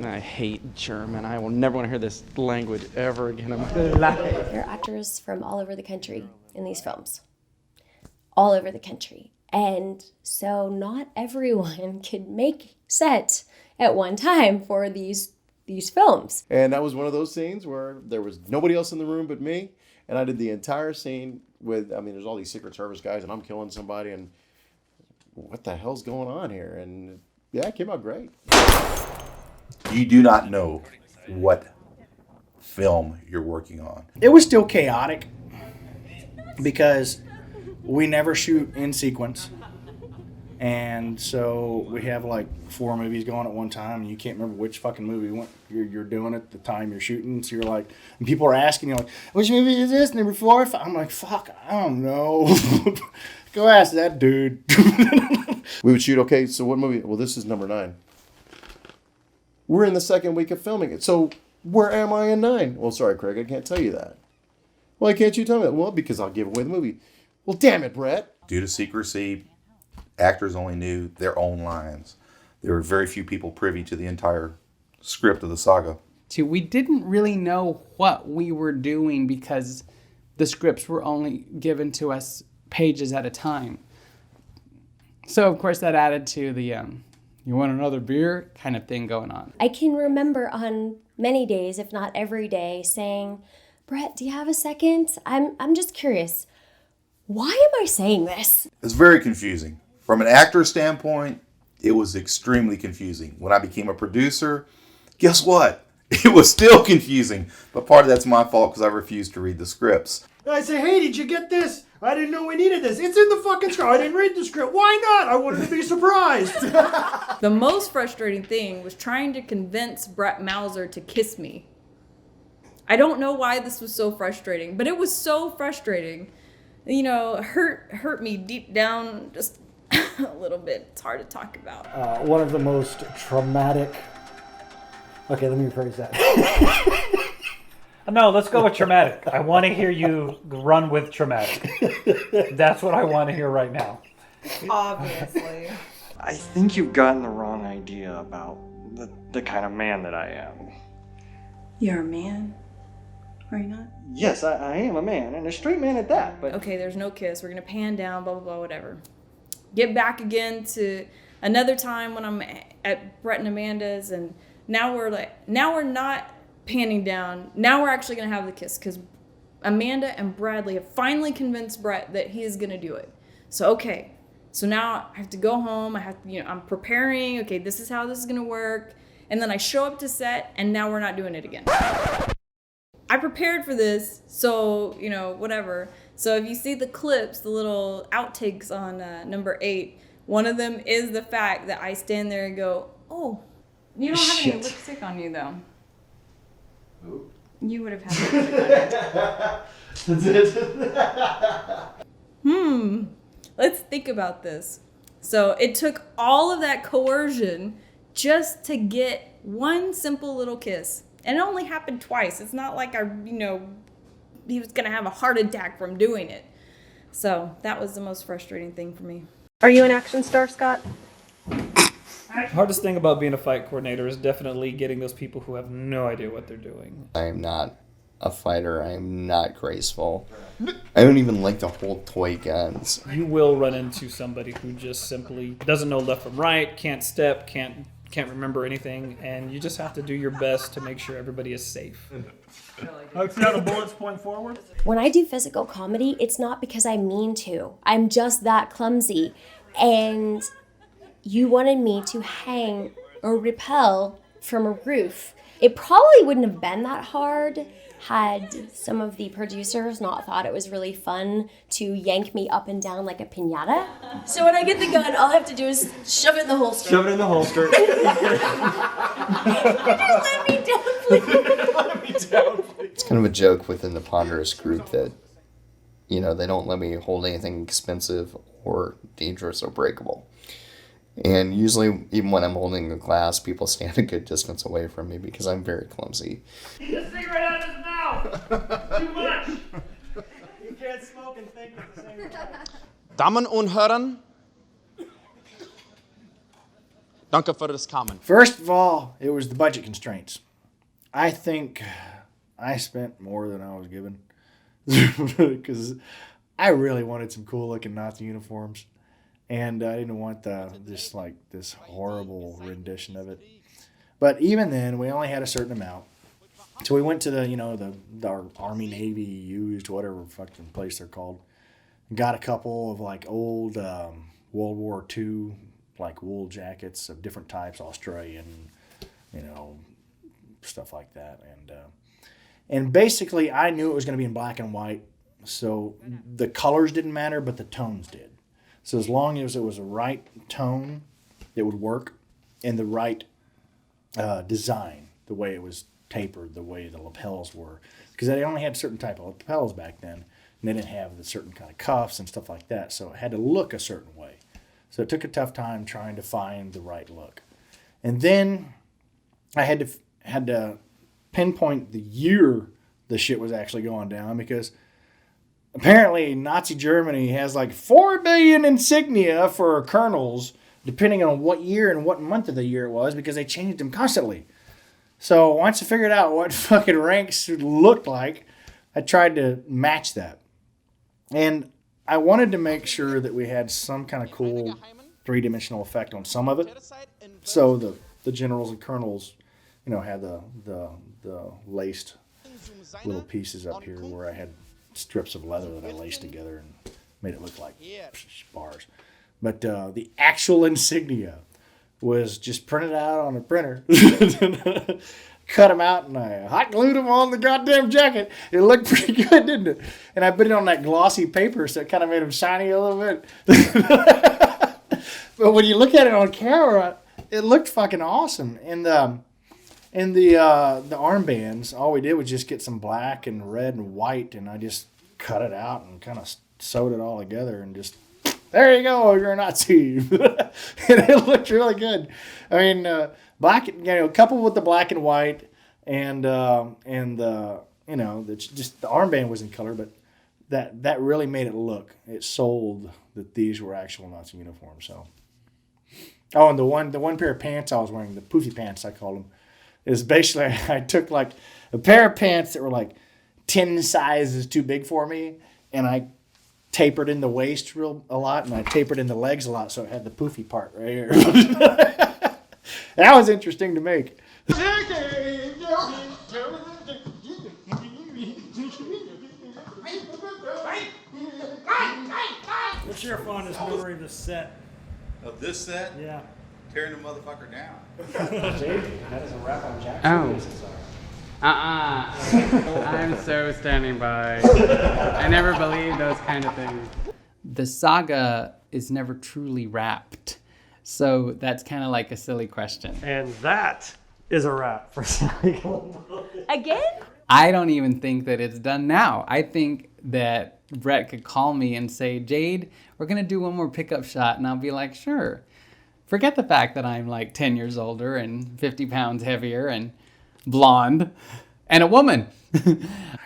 I hate German. I will never want to hear this language ever again. There are actors from all over the country in these films. All over the country. And so not everyone could make set at one time for these films. And that was one of those scenes where there was nobody else in the room but me. And I did the entire scene with, there's all these Secret Service guys and I'm killing somebody and what the hell's going on here? And yeah, it came out great. You do not know what film you're working on. It was still chaotic because we never shoot in sequence. And so we have like 4 movies going at one time and you can't remember which fucking movie you're doing at the time you're shooting. So you're like, and people are asking you like, which movie is this? Number 4? I'm like, fuck, I don't know. Go ask that dude. We would shoot, okay, so what movie? Well, this is number 9. We're in the second week of filming it. So where am I in 9? Well, sorry, Craig, I can't tell you that. Why can't you tell me that? Well, because I'll give away the movie. Well, damn it, Brett. Due to secrecy, actors only knew their own lines. There were very few people privy to the entire script of the saga. We didn't really know what we were doing because the scripts were only given to us pages at a time. So, of course, that added to the you want another beer kind of thing going on. I can remember on many days, if not every day, saying, Brett, do you have a second? I'm just curious. Why am I saying this? It's very confusing. From an actor standpoint, it was extremely confusing. When I became a producer, guess what? It was still confusing. But part of that's my fault because I refused to read the scripts. I say, hey, did you get this? I didn't know we needed this. It's in the fucking script. I didn't read the script. Why not? I wanted to be surprised. The most frustrating thing was trying to convince Brett Mauser to kiss me. I don't know why this was so frustrating, but it was so frustrating. You know, hurt me deep down just a little bit. It's hard to talk about. One of the most traumatic... Okay, let me rephrase that. No, let's go with traumatic. I want to hear you run with traumatic. That's what I want to hear right now. Obviously. I think you've gotten the wrong idea about the kind of man that I am. You're a man, are you not? Yes, I am a man, and a straight man at that. But Okay, there's no kiss. We're going to pan down, blah, blah, blah, whatever. Get back again to another time when I'm at Brett and Amanda's, and now we're not panning down. Now we're actually going to have the kiss because Amanda and Bradley have finally convinced Brett that he is going to do it. So, okay. So now I have to go home. I'm preparing. Okay, this is how this is going to work. And then I show up to set and now we're not doing it again. I prepared for this. So, whatever. So if you see the clips, the little outtakes on number 8, one of them is the fact that I stand there and go, oh, you don't have any lipstick on you though. You would have had lipstick on you. Let's think about this. So it took all of that coercion just to get one simple little kiss. And it only happened twice. It's not like he was going to have a heart attack from doing it. So that was the most frustrating thing for me. Are you an action star, Scott? Hardest thing about being a fight coordinator is definitely getting those people who have no idea what they're doing. I am not a fighter. I am not graceful. I don't even like to hold toy guns. You will run into somebody who just simply doesn't know left from right, can't step, can't can't remember anything, and you just have to do your best to make sure everybody is safe. See how the bullets point forward? When I do physical comedy, it's not because I mean to. I'm just that clumsy. And you wanted me to hang or rappel from a roof. It probably wouldn't have been that hard had some of the producers not thought it was really fun to yank me up and down like a piñata. So when I get the gun, all I have to do is shove it in the holster. Shove it in the holster. Let me down, please. It's kind of a joke within the Ponderous group that, you know, they don't let me hold anything expensive or dangerous or breakable. And usually, even when I'm holding a glass, people stand a good distance away from me because I'm very clumsy. The cigarette out of his mouth! Too much! You can't smoke and think at the same time. Damen und Herren, danke für das Kommen. First of all, it was the budget constraints. I think I spent more than I was given because I really wanted some cool looking Nazi uniforms. And I didn't want this horrible rendition of it. But even then, we only had a certain amount. So we went to the Army, Navy, used, whatever fucking place they're called. Got a couple of like old World War II like wool jackets of different types, Australian, stuff like that. And basically, I knew it was going to be in black and white. So the colors didn't matter, but the tones did. So as long as it was the right tone, it would work, and the right design, the way it was tapered, the way the lapels were. Because they only had certain type of lapels back then, and they didn't have the certain kind of cuffs and stuff like that, so it had to look a certain way. So it took a tough time trying to find the right look. And then I had to pinpoint the year the shit was actually going down, because apparently, Nazi Germany has like 4 billion insignia for colonels, depending on what year and what month of the year it was, because they changed them constantly. So once I figured out what fucking ranks looked like, I tried to match that. And I wanted to make sure that we had some kind of cool three-dimensional effect on some of it. So the generals and colonels, had the laced little pieces up here where I had strips of leather that I laced together and made it look like bars. But the actual insignia was just printed out on a printer. Cut them out and I hot glued them on the goddamn jacket. It looked pretty good, didn't it? And I put it on that glossy paper, so it kind of made them shiny a little bit. But when you look at it on camera, it looked fucking awesome. And the armbands, all we did was just get some black and red and white, and I just cut it out and kind of sewed it all together and just, there you go, you're a Nazi. And it looked really good. I mean, black, coupled with the black and white and the armband was in color, but that really made it look. It sold that these were actual Nazi uniforms. So, oh, and the one pair of pants I was wearing, the poofy pants I called them, is basically I took like a pair of pants that were like 10 sizes too big for me, and I tapered in the waist a lot, and I tapered in the legs a lot, so it had the poofy part right here. That was interesting to make. What's your fondest memory of the set? Of this set? Yeah. Tearing the motherfucker down. That is a wrap on Jack's Oh. I'm so standing by. I never believed those kind of things. The Saga is never truly wrapped. So that's kind of like a silly question. And that is a wrap for Saga. Again? I don't even think that it's done now. I think that Brett could call me and say, Jade, we're going to do one more pickup shot. And I'll be like, sure. Forget the fact that I'm like 10 years older and 50 pounds heavier and blonde and a woman. I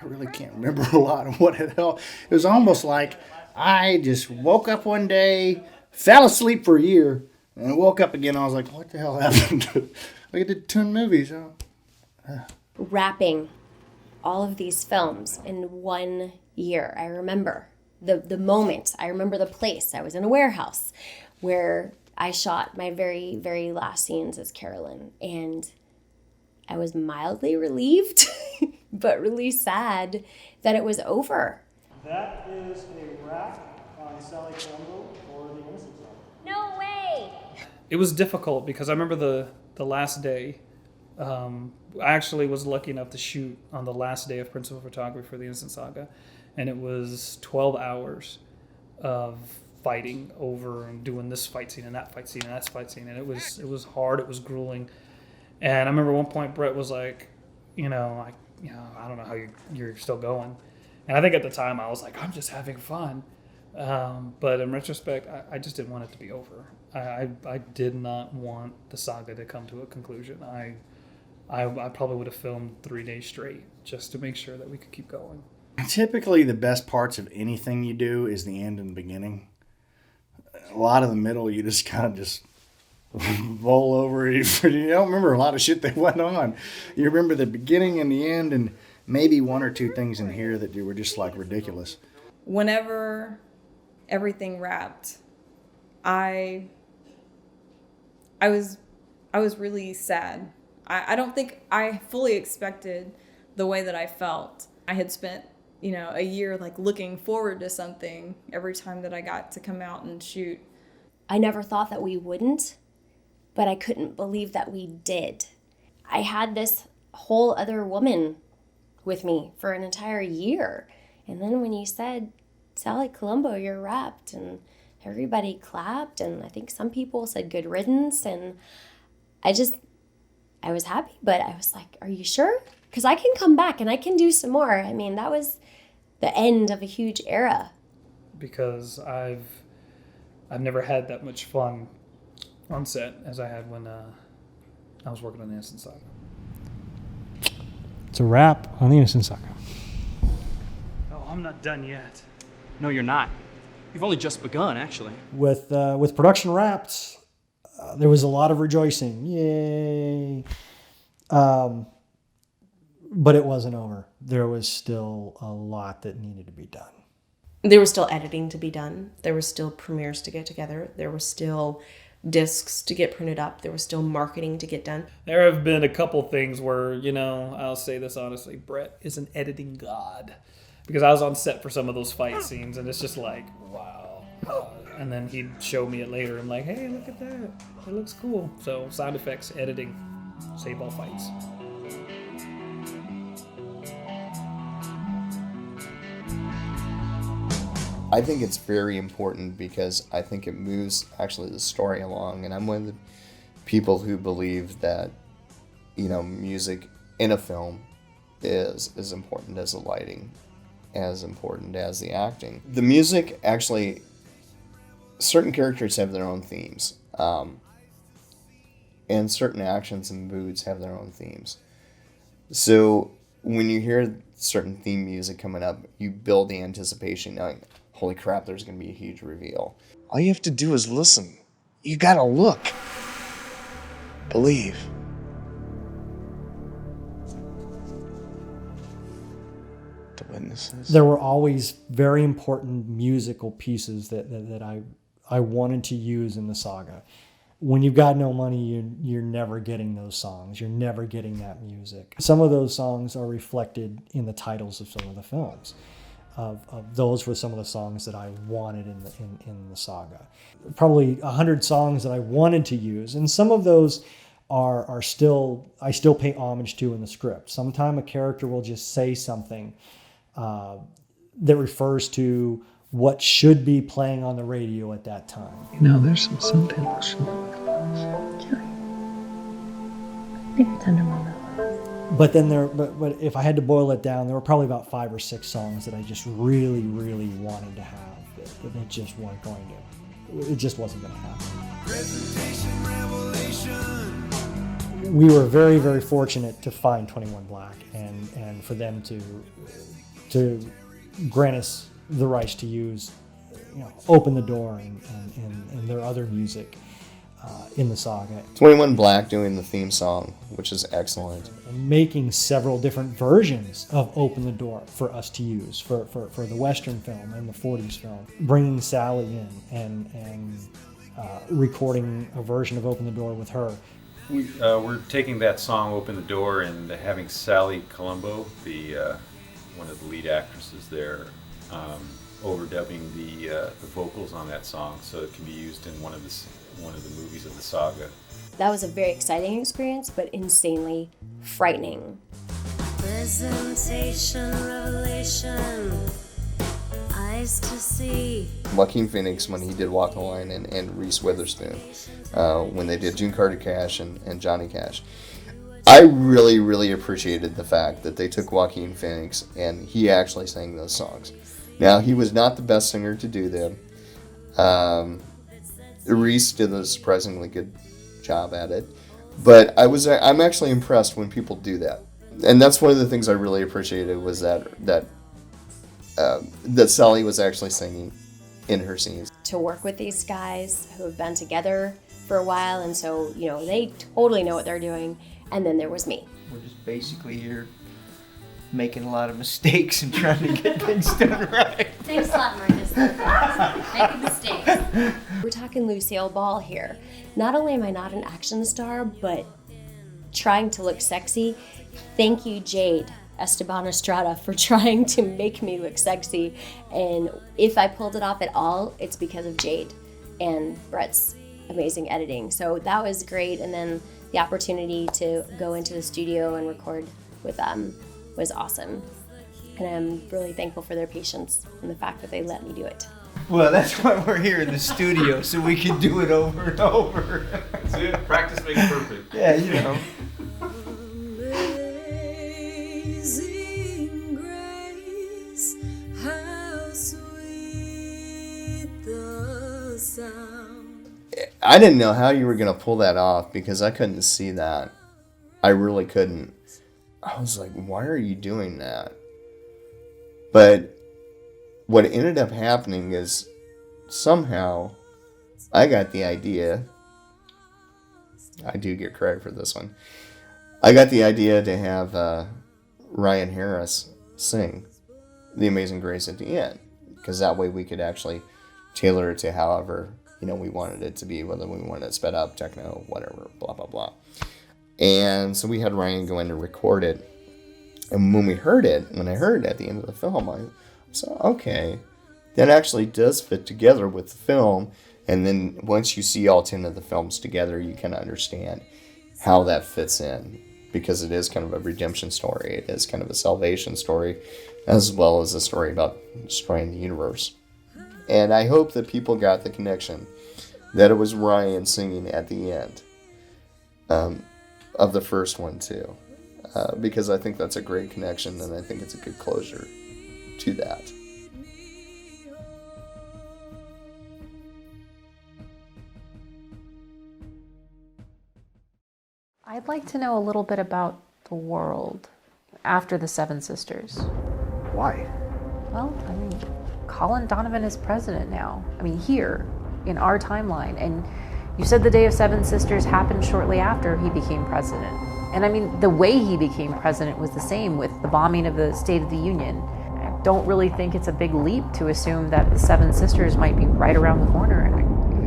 really can't remember a lot of what the hell. It was almost like I just woke up one day, fell asleep for a year, and woke up again. I was like, what the hell happened? I did 10 movies. Wrapping all of these films in 1 year. I remember the moment. I remember the place. I was in a warehouse where I shot my very, very last scenes as Carolyn, and I was mildly relieved, but really sad that it was over. That is a wrap on Sally Colombo or the Innocence. No way! It was difficult because I remember the last day. I actually was lucky enough to shoot on the last day of principal photography for the Innocence Saga, and it was 12 hours of fighting over and doing this fight scene and that fight scene and that fight scene, and it was hard. It was grueling, and I remember one point Brett was like, I don't know how you're still going, and I think at the time I was like, I'm just having fun, but in retrospect, I just didn't want it to be over. I did not want the saga to come to a conclusion. I probably would have filmed 3 days straight just to make sure that we could keep going. Typically, the best parts of anything you do is the end and the beginning. A lot of the middle, you just kind of just roll over. You don't remember a lot of shit that went on. You remember the beginning and the end, and maybe one or two things in here that were just like ridiculous. Whenever everything wrapped, I was really sad. I don't think I fully expected the way that I felt. I had spent, a year like looking forward to something every time that I got to come out and shoot. I never thought that we wouldn't, but I couldn't believe that we did. I had this whole other woman with me for an entire year. And then when you said, Sally Colombo, you're wrapped, and everybody clapped, and I think some people said good riddance, and I was happy, but I was like, are you sure? Because I can come back and I can do some more. I mean, that was the end of a huge era. Because I've never had that much fun on set as I had when I was working on the Innocence Saga. It's a wrap on the Innocence Saga. Oh, I'm not done yet. No, you're not. You've only just begun, actually. With production wrapped, there was a lot of rejoicing. Yay! But it wasn't over. There was still a lot that needed to be done. There was still editing to be done. There were still premieres to get together. There were still discs to get printed up. There was still marketing to get done. There have been a couple things where, I'll say this honestly, Brett is an editing god. Because I was on set for some of those fight scenes, and it's just like, wow. And then he'd show me it later. I'm like, hey, look at that. It looks cool. So sound effects, editing, save all fights. I think it's very important because I think it moves actually the story along, and I'm one of the people who believe that, music in a film is as important as the lighting, as important as the acting. The music actually, certain characters have their own themes, and certain actions and moods have their own themes. So when you hear certain theme music coming up, you build the anticipation, knowing, holy crap, there's going to be a huge reveal. All you have to do is listen. You gotta look. Believe. The witnesses. There were always very important musical pieces that I wanted to use in the saga. When you've got no money, you're never getting those songs. You're never getting that music. Some of those songs are reflected in the titles of some of the films. Those were some of the songs that I wanted in the saga. Probably 100 songs that I wanted to use, and some of those are still, I still pay homage to in the script. Sometimes a character will just say something that refers to what should be playing on the radio at that time. There's some suntails. I think it's under my nose. But then but if I had to boil it down, there were probably about 5 or 6 songs that I just really, really wanted to have that they just weren't going to. It just wasn't going to happen. We were very, very fortunate to find 21 Black and for them to grant us the rights to use, Open the Door and their other music in the saga. 21 Black doing the theme song, which is excellent. And making several different versions of Open the Door for us to use for the Western film and the 40s film. Bringing Sally in and recording a version of Open the Door with her. We're taking that song "Open the Door" and having Sally Colombo, one of the lead actresses there, overdubbing the vocals on that song, so it can be used in one of the movies of the Saga. That was a very exciting experience, but insanely frightening. Presentation, revelation, eyes to see. Joaquin Phoenix, when he did Walk the Line, and Reese Witherspoon, when they did June Carter Cash and Johnny Cash. I really, really appreciated the fact that they took Joaquin Phoenix and he actually sang those songs. Now, he was not the best singer to do them. Reese did a surprisingly good job at it. But I'm actually impressed when people do that. And that's one of the things I really appreciated was that Sally was actually singing in her scenes. To work with these guys who have been together for a while, and so, they totally know what they're doing. And then there was me. We're just basically here making a lot of mistakes and trying to get things done right. Thanks a lot, Marcus. Making mistakes. We're talking Lucille Ball here. Not only am I not an action star, but trying to look sexy. Thank you, Jade Esteban Estrada, for trying to make me look sexy. And if I pulled it off at all, it's because of Jade and Brett's amazing editing. So that was great. And then the opportunity to go into the studio and record with them was awesome. And I'm really thankful for their patience and the fact that they let me do it. Well, that's why we're here in the studio, so we can do it over and over. That's it. Practice makes perfect. Yeah, you know. Amazing grace, how sweet the sound. I didn't know how you were going to pull that off because I couldn't see that. I really couldn't. I was like, why are you doing that? But what ended up happening is somehow I got the idea. I do get credit for this one. I got the idea to have Ryan Harris sing The Amazing Grace at the end, because that way we could actually tailor it to however we wanted it to be, whether we wanted it sped up, techno, whatever, blah, blah, blah. And so we had Ryan go in to record it. And when I heard it at the end of the film, I said, okay, that actually does fit together with the film. And then once you see all 10 of the films together, you kind of understand how that fits in, because it is kind of a redemption story. It is kind of a salvation story, as well as a story about destroying the universe. And I hope that people got the connection that it was Ryan singing at the end of the first one too, because I think that's a great connection, and I think it's a good closure to that. I'd like to know a little bit about the world after the Seven Sisters. Why? Well, Colin Donovan is president now. Here, in our timeline. And you said the Day of Seven Sisters happened shortly after he became president. And the way he became president was the same with the bombing of the State of the Union. I don't really think it's a big leap to assume that the Seven Sisters might be right around the corner.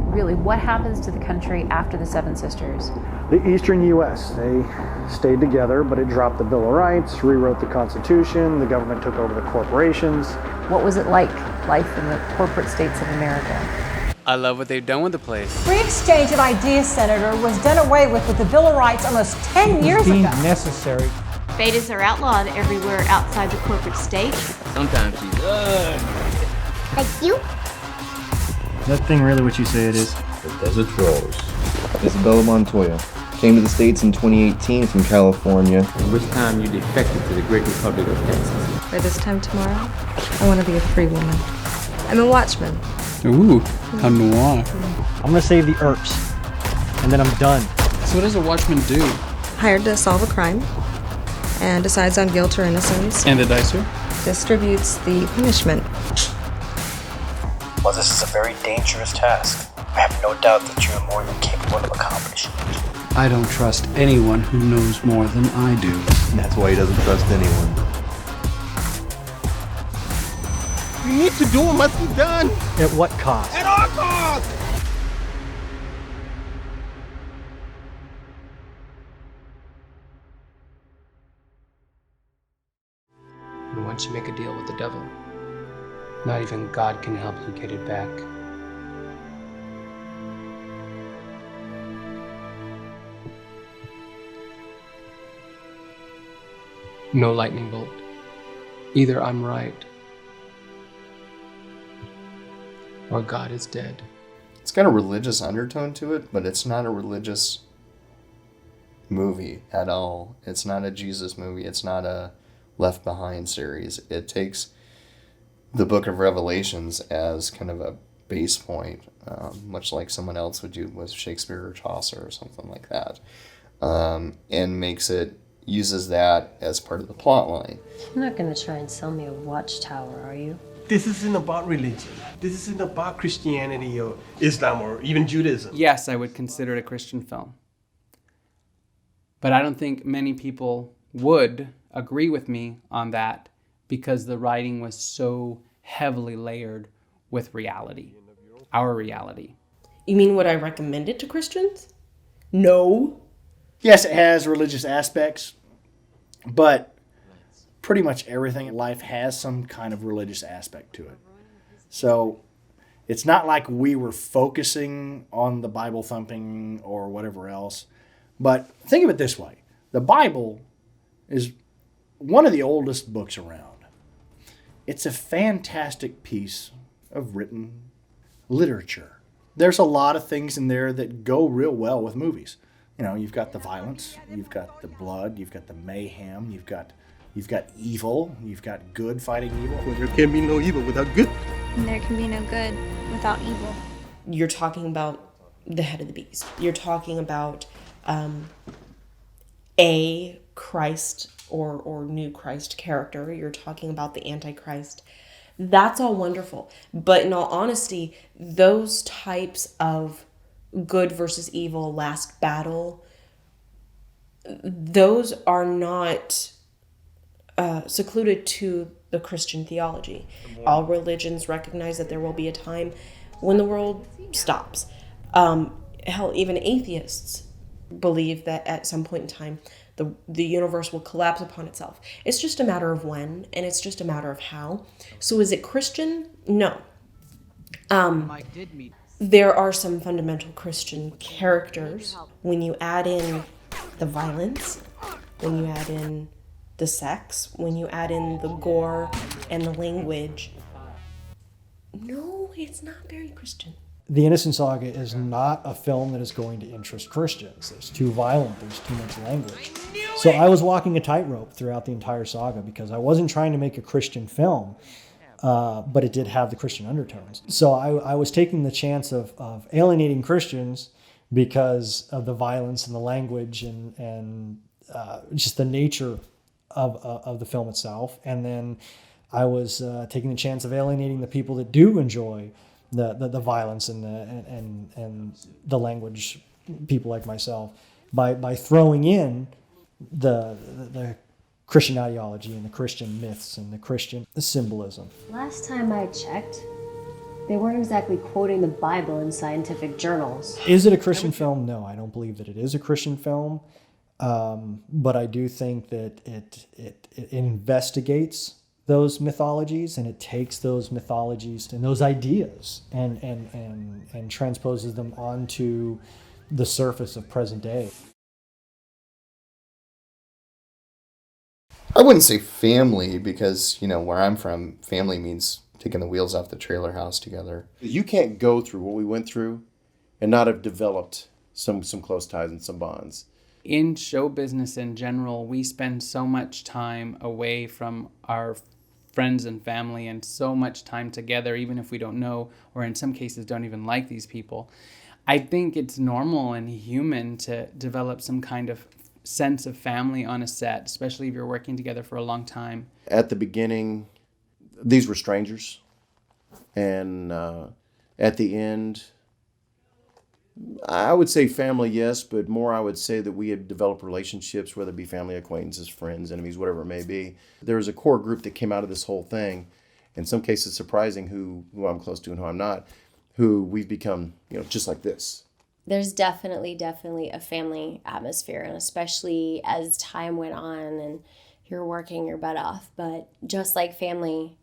Really, what happens to the country after the Seven Sisters? The Eastern U.S., they stayed together, but it dropped the Bill of Rights, rewrote the Constitution, the government took over the corporations. What was it like, life in the corporate states of America? I love what they've done with the place. Free exchange of ideas, Senator, was done away with the Bill of Rights almost 10 years ago. Necessary. Betas are outlawed everywhere outside the corporate state. Sometimes she's Thank you. Is that thing really what you say it is? The Desert Rose. Isabella Montoya came to the States in 2018 from California. At which time you defected to the great Republic of Texas. By this time tomorrow, I want to be a free woman. I'm a watchman. Ooh, how noir. I'm gonna save the Earps, and then I'm done. So what does a watchman do? Hired to solve a crime, and decides on guilt or innocence. And the dicer? Distributes the punishment. Well, this is a very dangerous task. I have no doubt that you are more than capable of accomplishing it. I don't trust anyone who knows more than I do. That's why he doesn't trust anyone. We need to do what must be done. At what cost? At all costs! once you make a deal with the devil, not even God can help you get it back. No lightning bolt. Either I'm right, or God is dead. It's got a religious undertone to it, but it's not a religious movie at all. It's not a Jesus movie. It's not a Left Behind series. It takes the book of Revelations as kind of a base point, much like someone else would do with Shakespeare or Chaucer or something like that, and uses that as part of the plot line. You're not going to try and sell me a watchtower, are you? This isn't about religion. This isn't about Christianity or Islam or even Judaism. Yes, I would consider it a Christian film. But I don't think many people would agree with me on that because the writing was so heavily layered with reality, our reality. You mean would I recommend it to Christians? No. Yes, it has religious aspects, but pretty much everything in life has some kind of religious aspect to it. So it's not like we were focusing on the Bible thumping or whatever else. But think of it this way. The Bible is one of the oldest books around. It's a fantastic piece of written literature. There's a lot of things in there that go real well with movies. You know, you've got the violence, you've got the blood, you've got the mayhem, you've got evil, you've got good fighting evil. Well, there can be no evil without good. And there can be no good without evil. You're talking about the head of the beast. You're talking about a Christ or new Christ character. You're talking about the Antichrist. That's all wonderful. But in all honesty, those types of good versus evil, last battle, those are not secluded to the Christian theology. All religions recognize that there will be a time when the world stops. Hell, even atheists believe that at some point in time, the universe will collapse upon itself. It's just a matter of when, and it's just a matter of how. So is it Christian? No. There are some fundamental Christian characters. When you add in the violence, when you add in the sex, when you add in the gore and the language, no, it's not very Christian. The Innocence Saga is not a film that is going to interest Christians. It's too violent. There's too much language. So I was walking a tightrope throughout the entire saga because I wasn't trying to make a Christian film, but it did have the Christian undertones. So I was taking the chance of alienating Christians because of the violence and the language and just the nature of the film itself. And then I was taking the chance of alienating the people that do enjoy the violence and the language, people like myself, by throwing in the Christian ideology and the Christian myths and the Christian symbolism. Last time I checked, they weren't exactly quoting the Bible in scientific journals. Is it a Christian film? No, I don't believe that it is a Christian film. But I do think that it investigates those mythologies, and it takes those mythologies and those ideas and transposes them onto the surface of present day. I wouldn't say family because, where I'm from, family means taking the wheels off the trailer house together. You can't go through what we went through and not have developed some close ties and some bonds. In show business in general, we spend so much time away from our friends and family and so much time together, even if we don't know, or in some cases don't even like these people. I think it's normal and human to develop some kind of sense of family on a set, especially if you're working together for a long time. At the beginning, these were strangers. And at the end, I would say family, yes, but more I would say that we had developed relationships, whether it be family, acquaintances, friends, enemies, whatever it may be. There was a core group that came out of this whole thing. In some cases, surprising who I'm close to and who I'm not, who we've become, just like this. There's definitely a family atmosphere, and especially as time went on and you're working your butt off. But just like family,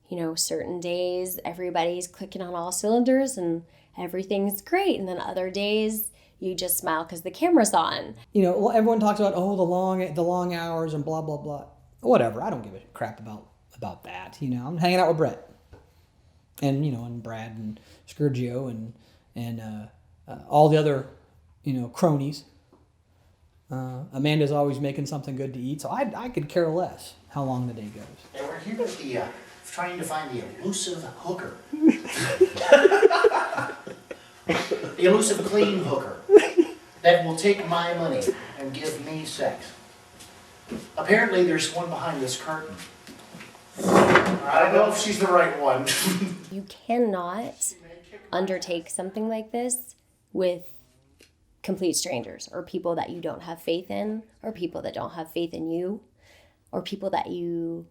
you know, certain days everybody's clicking on all cylinders and everything's great, and then other days you just smile because the camera's on. You know, well, everyone talks about, oh, the long hours and blah, blah, blah. Whatever, I don't give a crap about that. You know, I'm hanging out with Brett. And, you know, and Brad and Scourgio and all the other, you know, cronies. Amanda's always making something good to eat, so I could care less how long the day goes. And we're here with the, trying to find the elusive hooker. The elusive clean hooker that will take my money and give me sex. Apparently there's one behind this curtain. I don't know if she's the right one. You cannot undertake something like this with complete strangers or people that you don't have faith in, or people that don't have faith in you, or people that you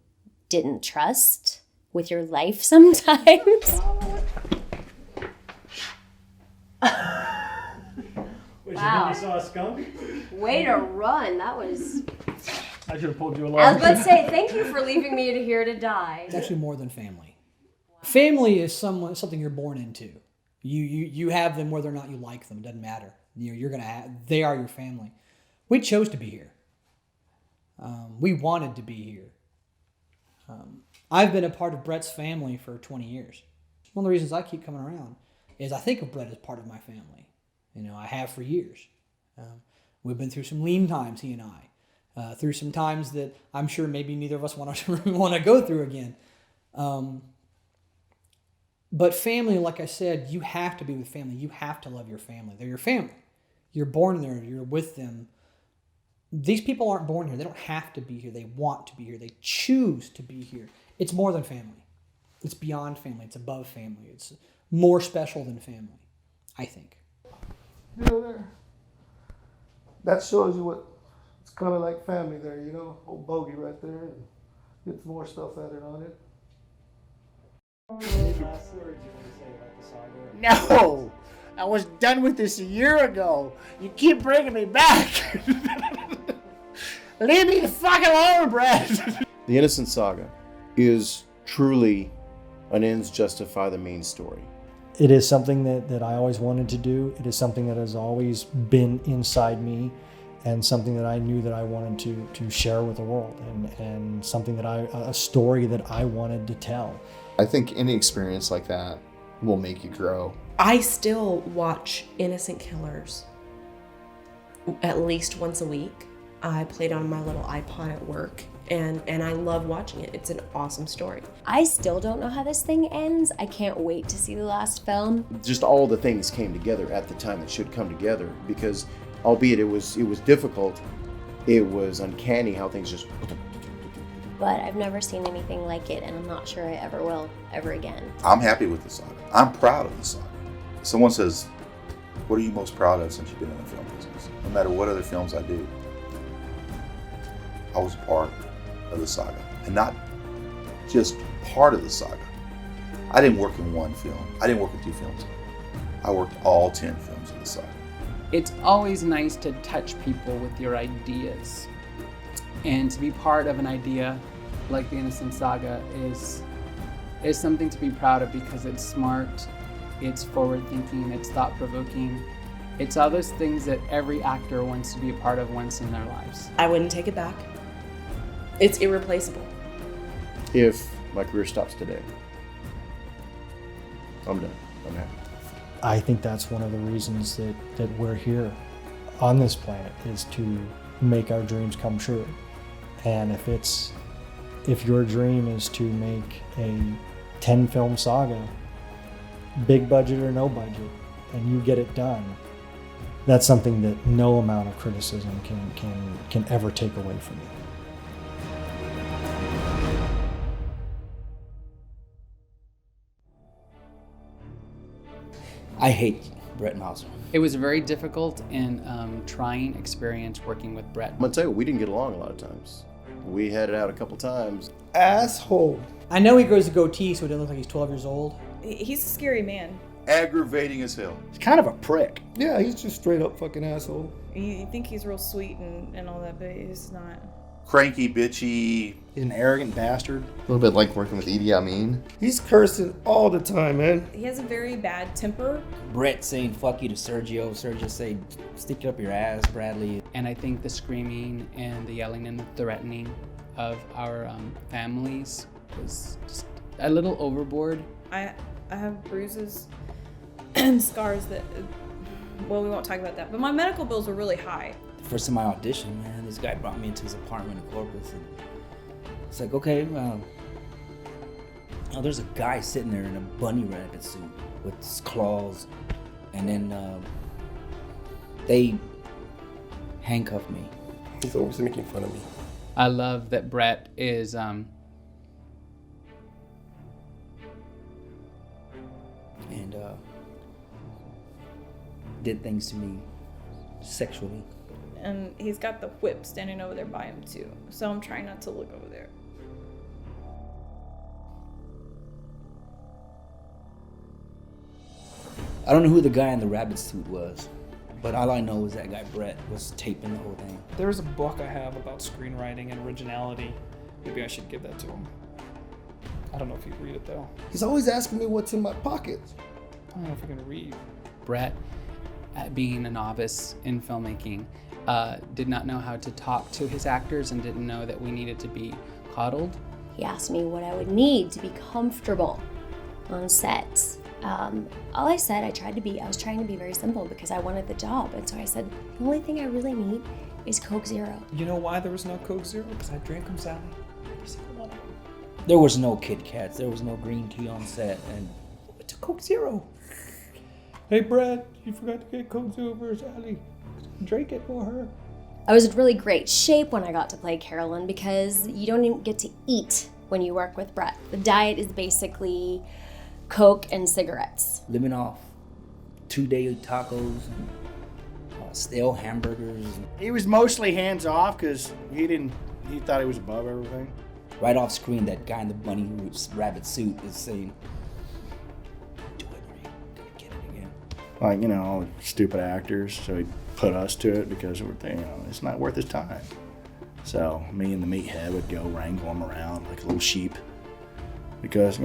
didn't trust with your life sometimes. Wow. You saw a skunk? Way to run. That was... I should have pulled you along. I was about to say, thank you for leaving me here to die. It's actually more than family. Family is something you're born into. You have them whether or not you like them. It doesn't matter. They are your family. We chose to be here. We wanted to be here. I've been a part of Brett's family for 20 years. One of the reasons I keep coming around is I think of Brett as part of my family. You know, I have for years. We've been through some lean times, he and I. Through some times that I'm sure maybe neither of us want to go through again. But family, like I said, you have to be with family. You have to love your family. They're your family. You're born there. You're with them. These people aren't born here. They don't have to be here. They want to be here. They choose to be here. It's more than family. It's beyond family. It's above family. It's more special than family, I think. You know, there. That shows you what it's kind of like family there, you know, old bogey right there, and gets more stuff added on it. Any last words you want to say about the saga? No! I was done with this a year ago. You keep bringing me back. Leave me the fuck alone, Brad. The Innocence Saga is truly an ends justify the means story. It is something that I always wanted to do. It is something that has always been inside me, and something that I knew that I wanted to share with the world, and something a story that I wanted to tell. I think any experience like that will make you grow. I still watch Innocent Killers at least once a week. I play it on my little iPod at work, and I love watching it. It's an awesome story. I still don't know how this thing ends. I can't wait to see the last film. Just all the things came together at the time that should come together, because albeit it was difficult, it was uncanny how things just... But I've never seen anything like it, and I'm not sure I ever will, ever again. I'm happy with the saga. I'm proud of the saga. Someone says, what are you most proud of since you've been in the film business? No matter what other films I do, I was part of the saga. And not just part of the saga. I didn't work in one film. I didn't work in 2 films. I worked all 10 films in the saga. It's always nice to touch people with your ideas. And to be part of an idea like the Innocence Saga is something to be proud of, because it's smart, it's forward-thinking, it's thought-provoking. It's all those things that every actor wants to be a part of once in their lives. I wouldn't take it back. It's irreplaceable. If my career stops today, I'm done. I'm happy. I think that's one of the reasons that we're here on this planet, is to make our dreams come true. And if your dream is to make a 10-film saga, big budget or no budget, and you get it done, that's something that no amount of criticism can ever take away from you. I hate Brett Mauser. It was a very difficult and trying experience working with Brett. I'm gonna tell you, we didn't get along a lot of times. We had it out a couple times. Asshole. I know he grows a goatee so he doesn't look like he's 12 years old. He's a scary man. Aggravating as hell. He's kind of a prick. Yeah, he's just straight up fucking asshole. You think he's real sweet and all that, but he's not. cranky, bitchy. He's an arrogant bastard. A little bit like working with Idi Amin. He's cursing all the time, man. He has a very bad temper. Brett saying fuck you to Sergio. Sergio saying stick it up your ass, Bradley. And I think the screaming and the yelling and the threatening of our families was just a little overboard. I have bruises and scars that, well, we won't talk about that. But my medical bills were really high. The first time I auditioned, man, this guy brought me into his apartment in Corpus. And it's like, okay, there's a guy sitting there in a bunny rabbit suit with his claws. And then they handcuffed me. He's always making fun of me. I love that Brett is and did things to me sexually. And he's got the whip standing over there by him too. So I'm trying not to look over there. I don't know who the guy in the rabbit suit was, but all I know is that guy Brett was taping the whole thing. There's a book I have about screenwriting and originality. Maybe I should give that to him. I don't know if he'd read it though. He's always asking me what's in my pockets. I don't know if he can read. Brett, being a novice in filmmaking, did not know how to talk to his actors and didn't know that we needed to be coddled. He asked me what I would need to be comfortable on set. All I said, I was trying to be very simple because I wanted the job. And so I said, the only thing I really need is Coke Zero. You know why there was no Coke Zero? Because I drank them, Sally. There was no Kit Kats, there was no green tea on set, and it's a Coke Zero. Hey, Brad, you forgot to get Coke Zero for Sally. Drink it for her. I was in really great shape when I got to play Carolyn because you don't even get to eat when you work with Brett. The diet is basically Coke and cigarettes. Living off 2-day tacos and stale hamburgers. He was mostly hands off because he thought he was above everything. Right off screen, that guy in the bunny rabbit suit is saying, "Do it, or you're gonna get it again." Like, you know, all the stupid actors, so he put us to it because we're thinking, it's not worth his time. So me and the meathead would go wrangle him around like little sheep because,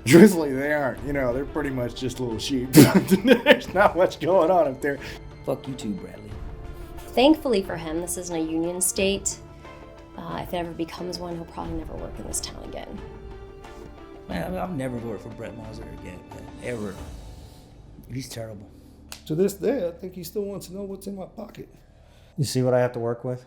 truthfully they aren't. They're pretty much just little sheep. There's not much going on up there. Fuck you too, Bradley. Thankfully for him, this isn't a union state. If it ever becomes one, he'll probably never work in this town again. Man, I'll never vote for Brett Moser again, man. Ever. He's terrible. To this day, I think he still wants to know what's in my pocket. You see what I have to work with?